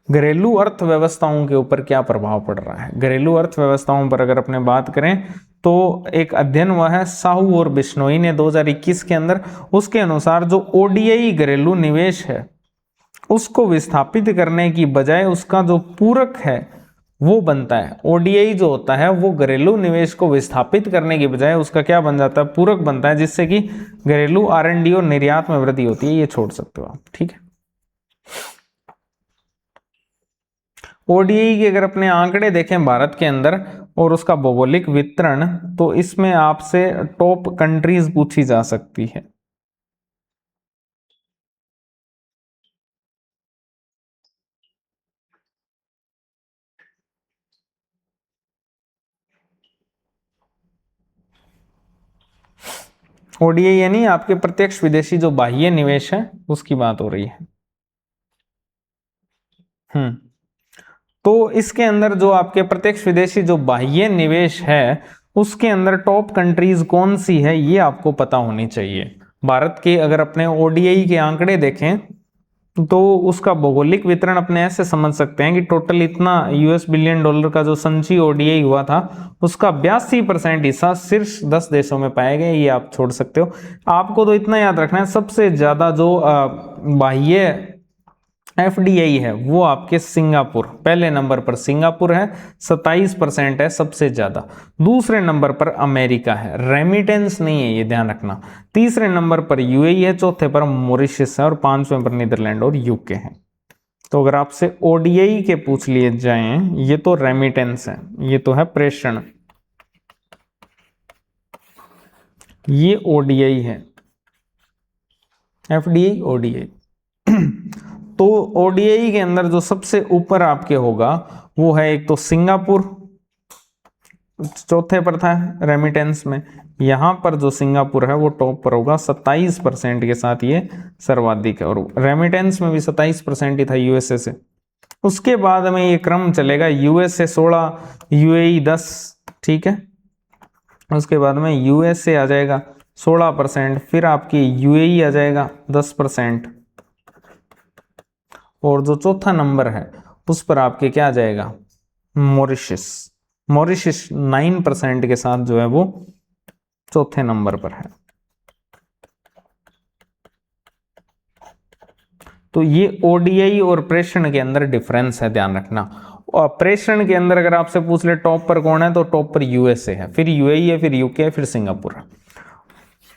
घरेलू अर्थव्यवस्थाओं के ऊपर क्या प्रभाव पड़ रहा है, घरेलू अर्थव्यवस्थाओं पर अगर अपने बात करें तो एक अध्ययन हुआ है साहू और बिश्नोई ने 2021 के अंदर। उसके अनुसार जो ओडीआई घरेलू निवेश है उसको विस्थापित करने की बजाय उसका जो पूरक है वो बनता है। ओडीआई जो होता है वो घरेलू निवेश को विस्थापित करने की बजाय उसका क्या बन जाता है, पूरक बनता है, जिससे कि घरेलू आरएनडी और निर्यात में वृद्धि होती है। ये छोड़ सकते हो आप, ठीक है। ओडीआई के अगर अपने आंकड़े देखें भारत के अंदर और उसका भौगोलिक वितरण, तो इसमें आपसे टॉप कंट्रीज पूछी जा सकती है। ओडीआई यानी आपके प्रत्यक्ष विदेशी जो बाह्य निवेश है उसकी बात हो रही है। तो इसके अंदर जो आपके प्रत्यक्ष विदेशी जो बाह्य निवेश है उसके अंदर टॉप कंट्रीज कौन सी है ये आपको पता होनी चाहिए। भारत के अगर अपने ओडीआई के आंकड़े देखें तो उसका भौगोलिक वितरण अपने ऐसे समझ सकते हैं कि टोटल इतना यूएस बिलियन डॉलर का जो संचयी ओडीआई हुआ था उसका 82% हिस्सा शीर्ष 10 देशों में पाए गए। ये आप छोड़ सकते हो। आपको तो इतना याद रखना है, सबसे ज्यादा जो बाह्य एफडीआई है वो आपके सिंगापुर, पहले नंबर पर सिंगापुर है, 27% है सबसे ज्यादा। दूसरे नंबर पर अमेरिका है, रेमिटेंस नहीं है ये ध्यान रखना। तीसरे नंबर पर यूएई है, चौथे पर मॉरिशस है और पांचवें पर नीदरलैंड और यूके है। तो अगर आपसे ओडीआई के पूछ लिए जाएं, ये तो रेमिटेंस है, ये तो है प्रेषण, ये ओडीआई है, एफडीआई ओडीआई। तो ओडीआई के अंदर जो सबसे ऊपर आपके होगा वो है एक तो सिंगापुर, चौथे पर था रेमिटेंस में। यहां पर जो सिंगापुर है वो टॉप पर होगा 27% के साथ, ये सर्वाधिक है। और रेमिटेंस में भी 27% ही था यूएसए से। उसके बाद में ये क्रम चलेगा, यूएसए 16, यूएई 10, ठीक है। उसके बाद में यूएसए आ जाएगा 16%, फिर आपकी यूएई आ जाएगा 10%, और जो चौथा नंबर है उस पर आपके क्या आ जाएगा, मॉरिशस। मॉरिशस 9% के साथ जो है वो चौथे नंबर पर है। तो ये ओडीआई और प्रेषण के अंदर डिफरेंस है, ध्यान रखना। और प्रेषण के अंदर अगर आपसे पूछ ले टॉप पर कौन है, तो टॉप पर यूएसए है, फिर यूएई है, फिर यूके है, फिर सिंगापुर है।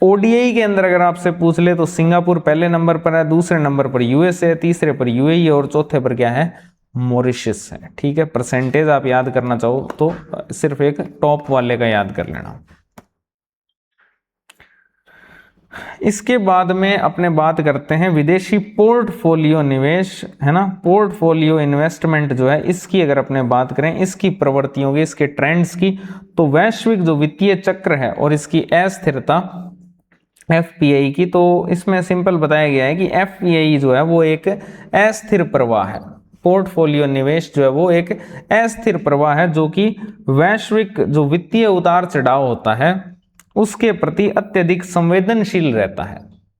ओडीआई के अंदर अगर आपसे पूछ ले तो सिंगापुर पहले नंबर पर है, दूसरे नंबर पर यूएसए है, तीसरे पर यूएई है और चौथे पर क्या है, मॉरिशस है, ठीक है। परसेंटेज आप याद करना चाहो तो सिर्फ एक टॉप वाले का याद कर लेना। इसके बाद में अपने बात करते हैं विदेशी पोर्टफोलियो निवेश, है ना। पोर्टफोलियो इन्वेस्टमेंट जो है इसकी अगर अपने बात करें, इसकी प्रवृत्तियों की, इसके ट्रेंड्स की, तो वैश्विक जो वित्तीय चक्र है और इसकी अस्थिरता एफपीआई की, तो इसमें सिंपल बताया गया है कि एफपीआई जो है वो एक अस्थिर प्रवाह है। पोर्टफोलियो निवेश जो है वो एक अस्थिर प्रवाह है जो कि वैश्विक जो वित्तीय उतार चढ़ाव होता है उसके प्रति अत्यधिक संवेदनशील रहता है।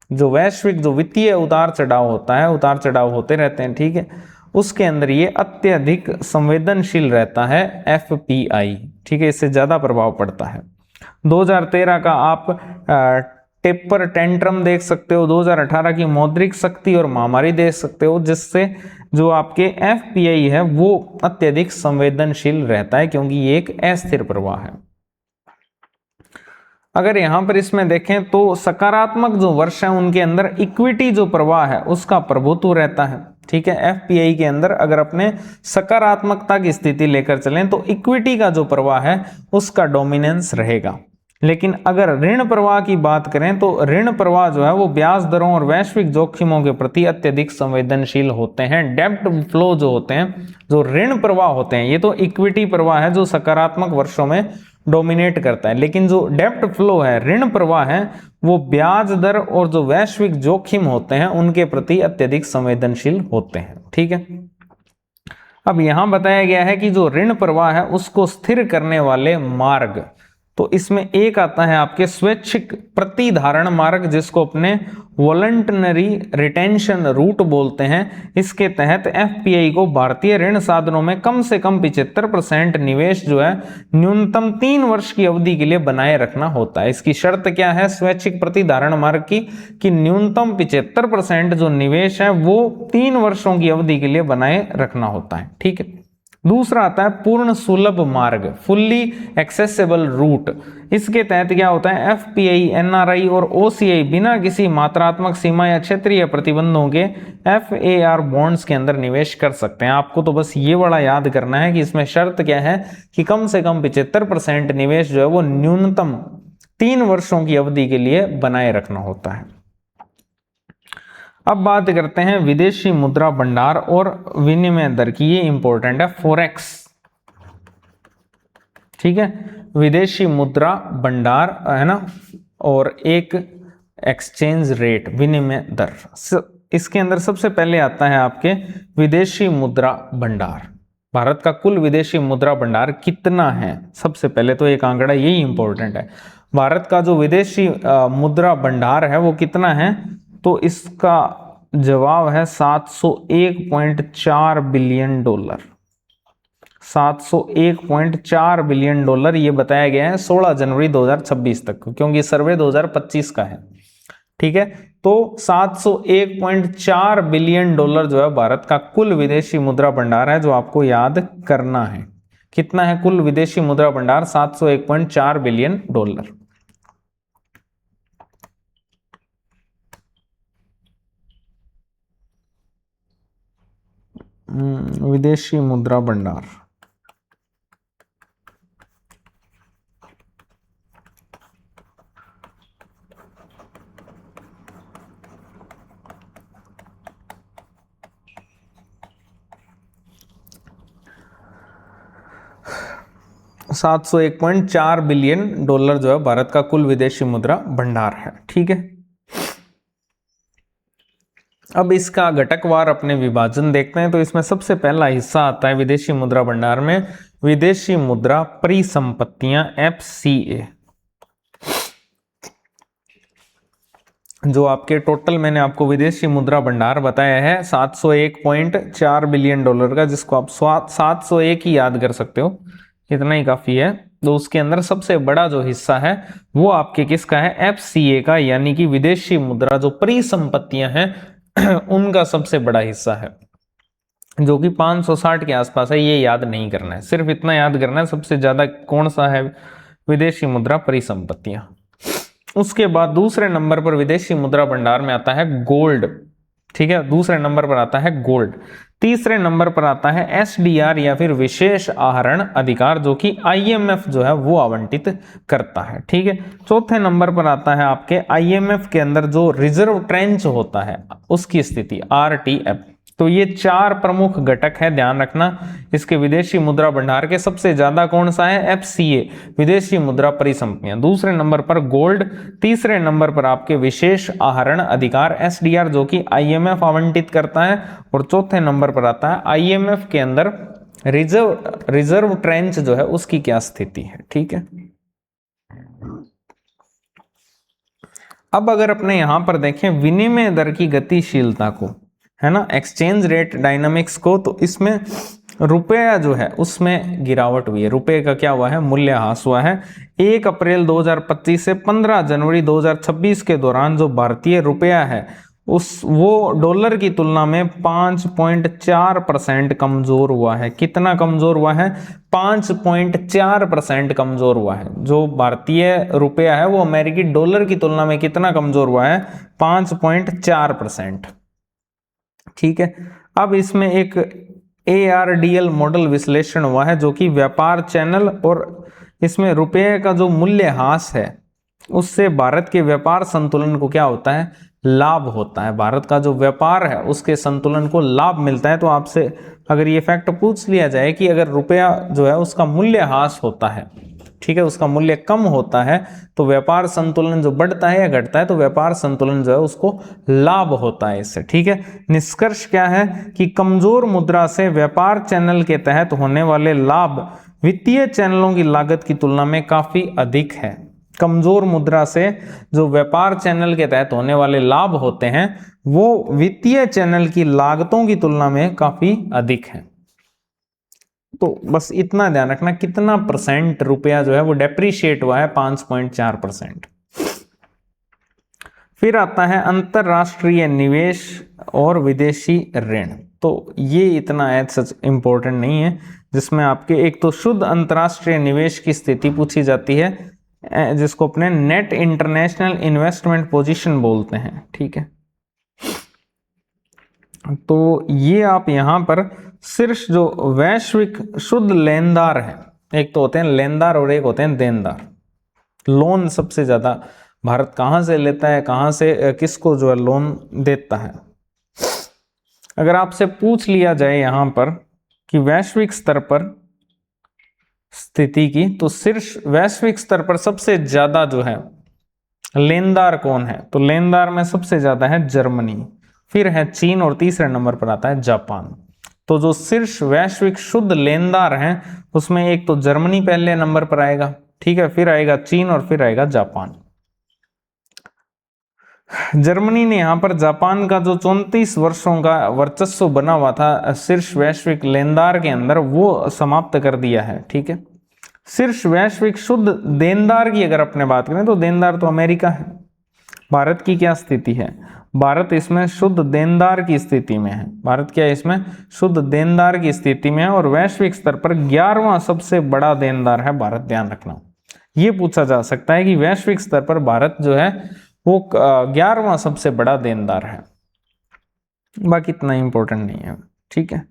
जो वैश्विक जो वित्तीय उतार चढ़ाव होता है, उतार चढ़ाव होते रहते हैं, ठीक है, उसके अंदर ये अत्यधिक संवेदनशील रहता है एफपीआई, ठीक है, इससे ज्यादा प्रभाव पड़ता है। 2013 का आप टेपर टेंट्रम देख सकते हो, 2018 की मौद्रिक शक्ति और महामारी देख सकते हो, जिससे जो आपके एफपीआई है वो अत्यधिक संवेदनशील रहता है क्योंकि ये एक अस्थिर प्रवाह है। अगर यहां पर इसमें देखें तो सकारात्मक जो वर्ष है उनके अंदर इक्विटी जो प्रवाह है उसका प्रभुत्व रहता है, ठीक है। एफपीआई के अंदर अगर अपने सकारात्मकता की स्थिति लेकर चलें तो इक्विटी का जो प्रवाह है उसका डोमिनेंस रहेगा। लेकिन अगर ऋण प्रवाह की बात करें तो ऋण प्रवाह जो है वो ब्याज दरों और वैश्विक जोखिमों के प्रति अत्यधिक संवेदनशील होते हैं। डेब्ट फ्लो जो होते हैं, जो ऋण प्रवाह होते हैं, ये तो इक्विटी प्रवाह है जो सकारात्मक वर्षों में डोमिनेट करता है, लेकिन जो डेब्ट फ्लो है, ऋण प्रवाह है, वो ब्याज दर और जो वैश्विक जोखिम होते हैं उनके प्रति अत्यधिक संवेदनशील होते हैं, ठीक है। अब यहां बताया गया है कि जो ऋण प्रवाह है उसको स्थिर करने वाले मार्ग, तो इसमें एक आता है आपके स्वैच्छिक प्रतिधारण मार्ग, जिसको अपने वॉलंटरी रिटेंशन रूट बोलते हैं। इसके तहत एफपीआई को भारतीय ऋण साधनों में कम से कम 75% निवेश जो है न्यूनतम 3 वर्ष की अवधि के लिए बनाए रखना होता है। इसकी शर्त क्या है स्वैच्छिक प्रतिधारण मार्ग की, कि न्यूनतम 75% जो निवेश है वो 3 वर्षों की अवधि के लिए बनाए रखना होता है। ठीक है। दूसरा आता है पूर्ण सुलभ मार्ग, फुल्ली एक्सेसिबल रूट। इसके तहत क्या होता है एफपीआई, एनआरआई और ओसीआई बिना किसी मात्रात्मक सीमा या क्षेत्रीय प्रतिबंधों के एफएआर बॉन्ड्स के अंदर निवेश कर सकते हैं। आपको तो बस ये वाला याद करना है कि इसमें शर्त क्या है कि कम से कम 75% निवेश जो है वो न्यूनतम 3 वर्षों की अवधि के लिए बनाए रखना होता है। अब बात करते हैं विदेशी मुद्रा भंडार और विनिमय दर की। ये इंपॉर्टेंट है, फॉरेक्स। ठीक है, विदेशी मुद्रा भंडार है ना, और एक एक्सचेंज रेट, विनिमय दर। इसके अंदर सबसे पहले आता है आपके विदेशी मुद्रा भंडार। भारत का कुल विदेशी मुद्रा भंडार कितना है, सबसे पहले तो एक आंकड़ा यही इंपॉर्टेंट है। भारत का जो विदेशी मुद्रा भंडार है वो कितना है, तो इसका जवाब है 701.4 बिलियन डॉलर। 701.4 बिलियन डॉलर ये बताया गया है 16 जनवरी 2026 तक, क्योंकि सर्वे 2025 का है। ठीक है, तो 701.4 बिलियन डॉलर जो है भारत का कुल विदेशी मुद्रा भंडार है, जो आपको याद करना है। कितना है कुल विदेशी मुद्रा भंडार, 701.4 बिलियन डॉलर। विदेशी मुद्रा भंडार। $701.4 बिलियन डॉलर जो है भारत का कुल विदेशी मुद्रा भंडार है। ठीक है, अब इसका घटकवार अपने विभाजन देखते हैं। तो इसमें सबसे पहला हिस्सा आता है विदेशी मुद्रा भंडार में विदेशी मुद्रा परिसंपत्तियां, एफसीए। जो आपके टोटल मैंने आपको विदेशी मुद्रा भंडार बताया है 701.4 बिलियन डॉलर का, जिसको आप 701 ही याद कर सकते हो, इतना ही काफी है। तो उसके अंदर सबसे बड़ा जो हिस्सा है वो आपके किसका है, एफसीए का, यानी कि विदेशी मुद्रा जो परिसंपत्तियां हैं उनका सबसे बड़ा हिस्सा है, जो कि 560 के आसपास है। ये याद नहीं करना है, सिर्फ इतना याद करना है सबसे ज्यादा कौन सा है, विदेशी मुद्रा परिसंपत्तियां। उसके बाद दूसरे नंबर पर विदेशी मुद्रा भंडार में आता है गोल्ड। ठीक है, दूसरे नंबर पर आता है गोल्ड। तीसरे नंबर पर आता है एसडीआर या फिर विशेष आहरण अधिकार, जो कि आईएमएफ जो है वो आवंटित करता है। ठीक है, चौथे नंबर पर आता है आपके आईएमएफ के अंदर जो रिजर्व ट्रेंच होता है उसकी स्थिति, आरटीएफ। तो ये 4 प्रमुख घटक है, ध्यान रखना इसके विदेशी मुद्रा भंडार के। सबसे ज्यादा कौन सा है, एफसीए, विदेशी मुद्रा परिसंपत्तियां। दूसरे नंबर पर गोल्ड, तीसरे नंबर पर आपके विशेष आहरण अधिकार, एसडीआर, जो कि आईएमएफ आवंटित करता है, और चौथे नंबर पर आता है आईएमएफ के अंदर रिजर्व ट्रेंच जो है उसकी क्या स्थिति है। ठीक है, अब अगर अपने यहां पर देखें विनिमय दर की गतिशीलता को, है ना, एक्सचेंज रेट डायनामिक्स को, तो इसमें रुपया जो है उसमें गिरावट हुई है। रुपये का क्या हुआ है, मूल्यह्रास हुआ है। 1 अप्रैल 2025 से 15 जनवरी 2026 के दौरान जो भारतीय रुपया है वो डॉलर की तुलना में 5.4% कमजोर हुआ है। कितना कमजोर हुआ है, 5.4% कमजोर हुआ है। जो भारतीय रुपया है वो अमेरिकी डॉलर की तुलना में कितना कमजोर हुआ है, 5.4%। ठीक है, अब इसमें एक ARDL मॉडल विश्लेषण हुआ है, जो कि व्यापार चैनल और इसमें रुपये का जो मूल्यह्रास है उससे भारत के व्यापार संतुलन को क्या होता है, लाभ होता है। भारत का जो व्यापार है उसके संतुलन को लाभ मिलता है। तो आपसे अगर ये फैक्ट पूछ लिया जाए कि अगर रुपया जो है उसका मूल्यह्रास होता है, ठीक है, उसका मूल्य कम होता है, तो व्यापार संतुलन जो बढ़ता है या घटता है, तो व्यापार संतुलन जो है उसको लाभ होता है इससे। ठीक है, निष्कर्ष क्या है कि कमजोर मुद्रा से व्यापार चैनल के तहत होने वाले लाभ वित्तीय चैनलों की लागत की तुलना में काफी अधिक है। कमजोर मुद्रा से जो व्यापार चैनल के तहत होने वाले लाभ होते हैं वो वित्तीय चैनल की लागतों की तुलना में काफी अधिक है। तो बस इतना ध्यान रखना, कितना परसेंट रुपया जो है वो डेप्रीशिएट हुआ है, 5.4%। फिर आता है अंतरराष्ट्रीय निवेश और विदेशी ऋण। तो ये इतना है सच इंपॉर्टेंट नहीं है, जिसमें आपके एक तो शुद्ध अंतरराष्ट्रीय निवेश की स्थिति पूछी जाती है, जिसको अपने नेट इंटरनेशनल इन्वेस्टमेंट पोजीशन बोलते हैं, ठीक है। तो ये आप यहां पर सिर्फ जो वैश्विक शुद्ध लेनदार है, एक तो होते हैं लेनदार और एक होते हैं देनदार। लोन सबसे ज्यादा भारत कहां से लेता है, कहां से किसको जो है लोन देता है। अगर आपसे पूछ लिया जाए यहां पर कि वैश्विक स्तर पर स्थिति की, तो सिर्फ वैश्विक स्तर पर सबसे ज्यादा जो है लेनदार कौन है, तो लेनदार में सबसे ज्यादा है जर्मनी, फिर है चीन और तीसरे नंबर पर आता है जापान। तो जो शीर्ष वैश्विक शुद्ध लेनदार हैं उसमें एक तो जर्मनी पहले नंबर पर आएगा, ठीक है, फिर आएगा चीन और फिर आएगा जापान। जर्मनी ने यहां पर जापान का जो 34 वर्षों का वर्चस्व बना हुआ था शीर्ष वैश्विक लेनदार के अंदर, वो समाप्त कर दिया है, ठीक है। शीर्ष वैश्विक शुद्ध देनदार की अगर अपने बात करें तो देनदार तो अमेरिका है। भारत की क्या स्थिति है, भारत इसमें शुद्ध देनदार की स्थिति में है। भारत क्या है, इसमें शुद्ध देनदार की स्थिति में है और वैश्विक स्तर पर 11वां सबसे बड़ा देनदार है भारत, ध्यान रखना। यह पूछा जा सकता है कि वैश्विक स्तर पर भारत जो है वो 11वां सबसे बड़ा देनदार है, बाकी इतना इंपॉर्टेंट नहीं है, ठीक है।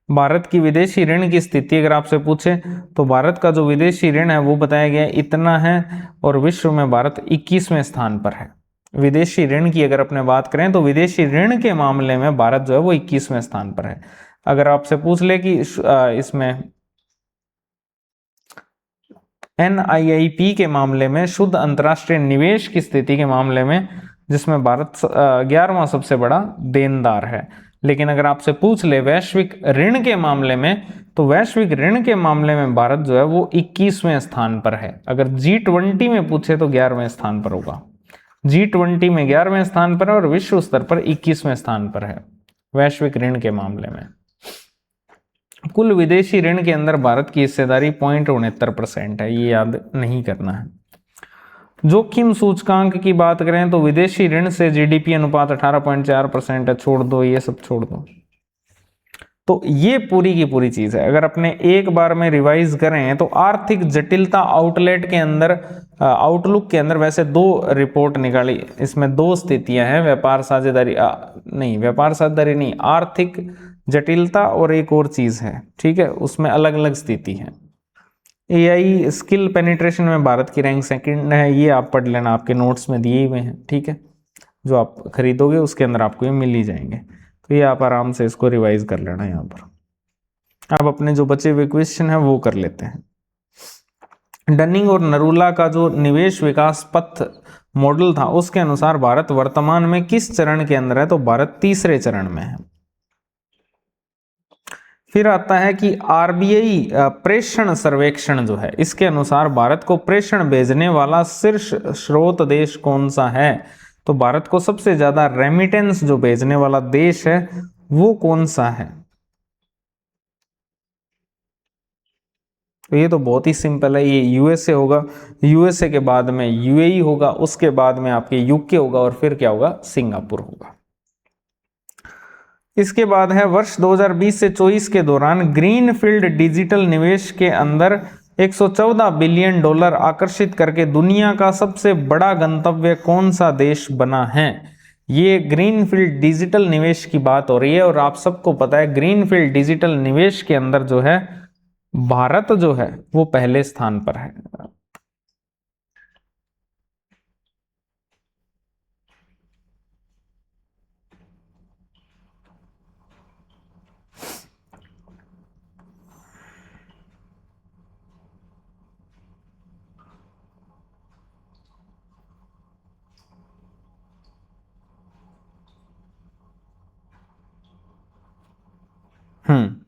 भारत की विदेशी ऋण की स्थिति अगर आपसे पूछे तो भारत का जो विदेशी ऋण है वो बताया गया इतना है और विश्व में भारत 21वें स्थान पर है। विदेशी ऋण की अगर अपने बात करें तो विदेशी ऋण के मामले में भारत जो है वो 21वें स्थान पर है। अगर आपसे पूछ ले कि इसमें NIIP के मामले में शुद्ध अंतर्राष्ट्रीय निवेश की स्थिति के मामले में, जिसमें भारत 11वां सबसे बड़ा देनदार है, लेकिन अगर आपसे पूछ ले वैश्विक ऋण के मामले में तो वैश्विक ऋण के मामले में भारत जो है वो 21वें स्थान पर है। अगर G20 में पूछे तो 11वें स्थान पर होगा, G20 में 11वें स्थान पर है और विश्व स्तर पर 21वें स्थान पर है वैश्विक ऋण के मामले में। कुल विदेशी ऋण के अंदर भारत की हिस्सेदारी 0.69% है, ये याद नहीं करना है। जोखिम सूचकांक की बात करें तो विदेशी ऋण से GDP अनुपात 18.4% है, छोड़ दो, ये सब छोड़ दो। तो ये पूरी की पूरी चीज है। अगर अपने एक बार में रिवाइज करें तो आर्थिक जटिलता आउटलेट के अंदर, आउटलुक के अंदर वैसे 2 रिपोर्ट निकाली, इसमें 2 स्थितियां हैं, व्यापार साझेदारी व्यापार साझेदारी नहीं, आर्थिक जटिलता और एक और चीज है, ठीक है, उसमें अलग अलग स्थिति है। AI स्किल पेनिट्रेशन में भारत की रैंक सेकंड है, ये आप पढ़ लेना, आपके नोट्स में दिए हुए हैं, ठीक है, जो आप खरीदोगे उसके अंदर आपको ये मिल ही जाएंगे। तो ये आप आराम से इसको रिवाइज कर लेना। यहाँ पर अब अपने जो बचे हुए क्वेश्चन है वो कर लेते हैं। डनिंग और नरूला का जो निवेश विकास पथ मॉडल था उसके अनुसार भारत वर्तमान में किस चरण के अंदर है, तो भारत तीसरे चरण में है। फिर आता है कि RBI प्रेषण सर्वेक्षण जो है, इसके अनुसार भारत को प्रेषण भेजने वाला शीर्ष स्रोत देश कौन सा है, तो भारत को सबसे ज्यादा रेमिटेंस जो भेजने वाला देश है वो कौन सा है। तो ये तो बहुत ही सिंपल है, ये USA होगा, USA के बाद में UAE होगा, उसके बाद में आपके UK होगा और फिर क्या होगा, सिंगापुर होगा। इसके बाद है वर्ष 2020 से 24 के दौरान ग्रीनफील्ड डिजिटल निवेश के अंदर 114 बिलियन डॉलर आकर्षित करके दुनिया का सबसे बड़ा गंतव्य कौन सा देश बना है। ये ग्रीनफील्ड डिजिटल निवेश की बात हो रही है और आप सबको पता है ग्रीनफील्ड डिजिटल निवेश के अंदर जो है भारत जो है वो पहले स्थान पर है।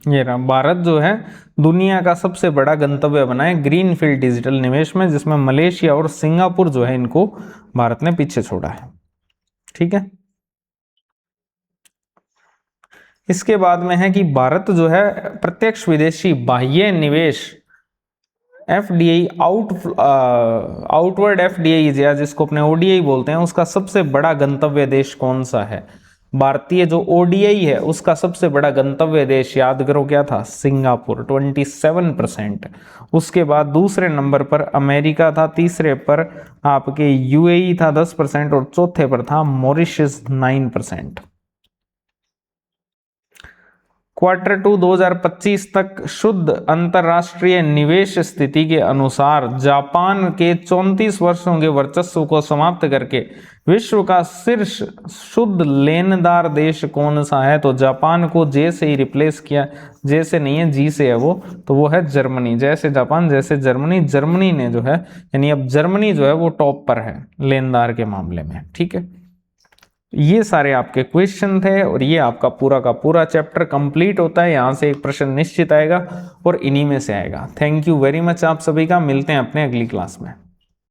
ये रहा, भारत जो है दुनिया का सबसे बड़ा गंतव्य बना है ग्रीनफील्ड डिजिटल निवेश में, जिसमें मलेशिया और सिंगापुर जो है इनको भारत ने पीछे छोड़ा है। ठीक है, इसके बाद में है कि भारत जो है प्रत्यक्ष विदेशी बाह्य निवेश एफडीआई आउटवर्ड एफडीआई या जिसको अपने ओडीआई बोलते हैं, उसका सबसे बड़ा गंतव्य देश कौन सा है? भारतीय जो ओडीआई है उसका सबसे बड़ा गंतव्य देश याद करो क्या था? सिंगापुर 27%। उसके बाद दूसरे नंबर पर अमेरिका था, तीसरे पर आपके यूएई था 10% और चौथे पर था मॉरिशस 9%। Q2 2025 तक शुद्ध अंतरराष्ट्रीय निवेश स्थिति के अनुसार जापान के 34 वर्षों के वर्चस्व को समाप्त करके विश्व का शीर्ष शुद्ध लेनदार देश कौन सा है? तो जापान को जे से ही रिप्लेस किया, जे से नहीं है जी से है वो, तो वो है जर्मनी। जैसे जापान जैसे जर्मनी, जर्मनी ने जो है यानी अब जर्मनी जो है वो टॉप पर है लेनदार के मामले में। ठीक है, ये सारे आपके क्वेश्चन थे और ये आपका पूरा का पूरा चैप्टर कंप्लीट होता है। यहाँ से एक प्रश्न निश्चित आएगा और इन्हीं में से आएगा। थैंक यू वेरी मच आप सभी का, मिलते हैं अपने अगली क्लास में।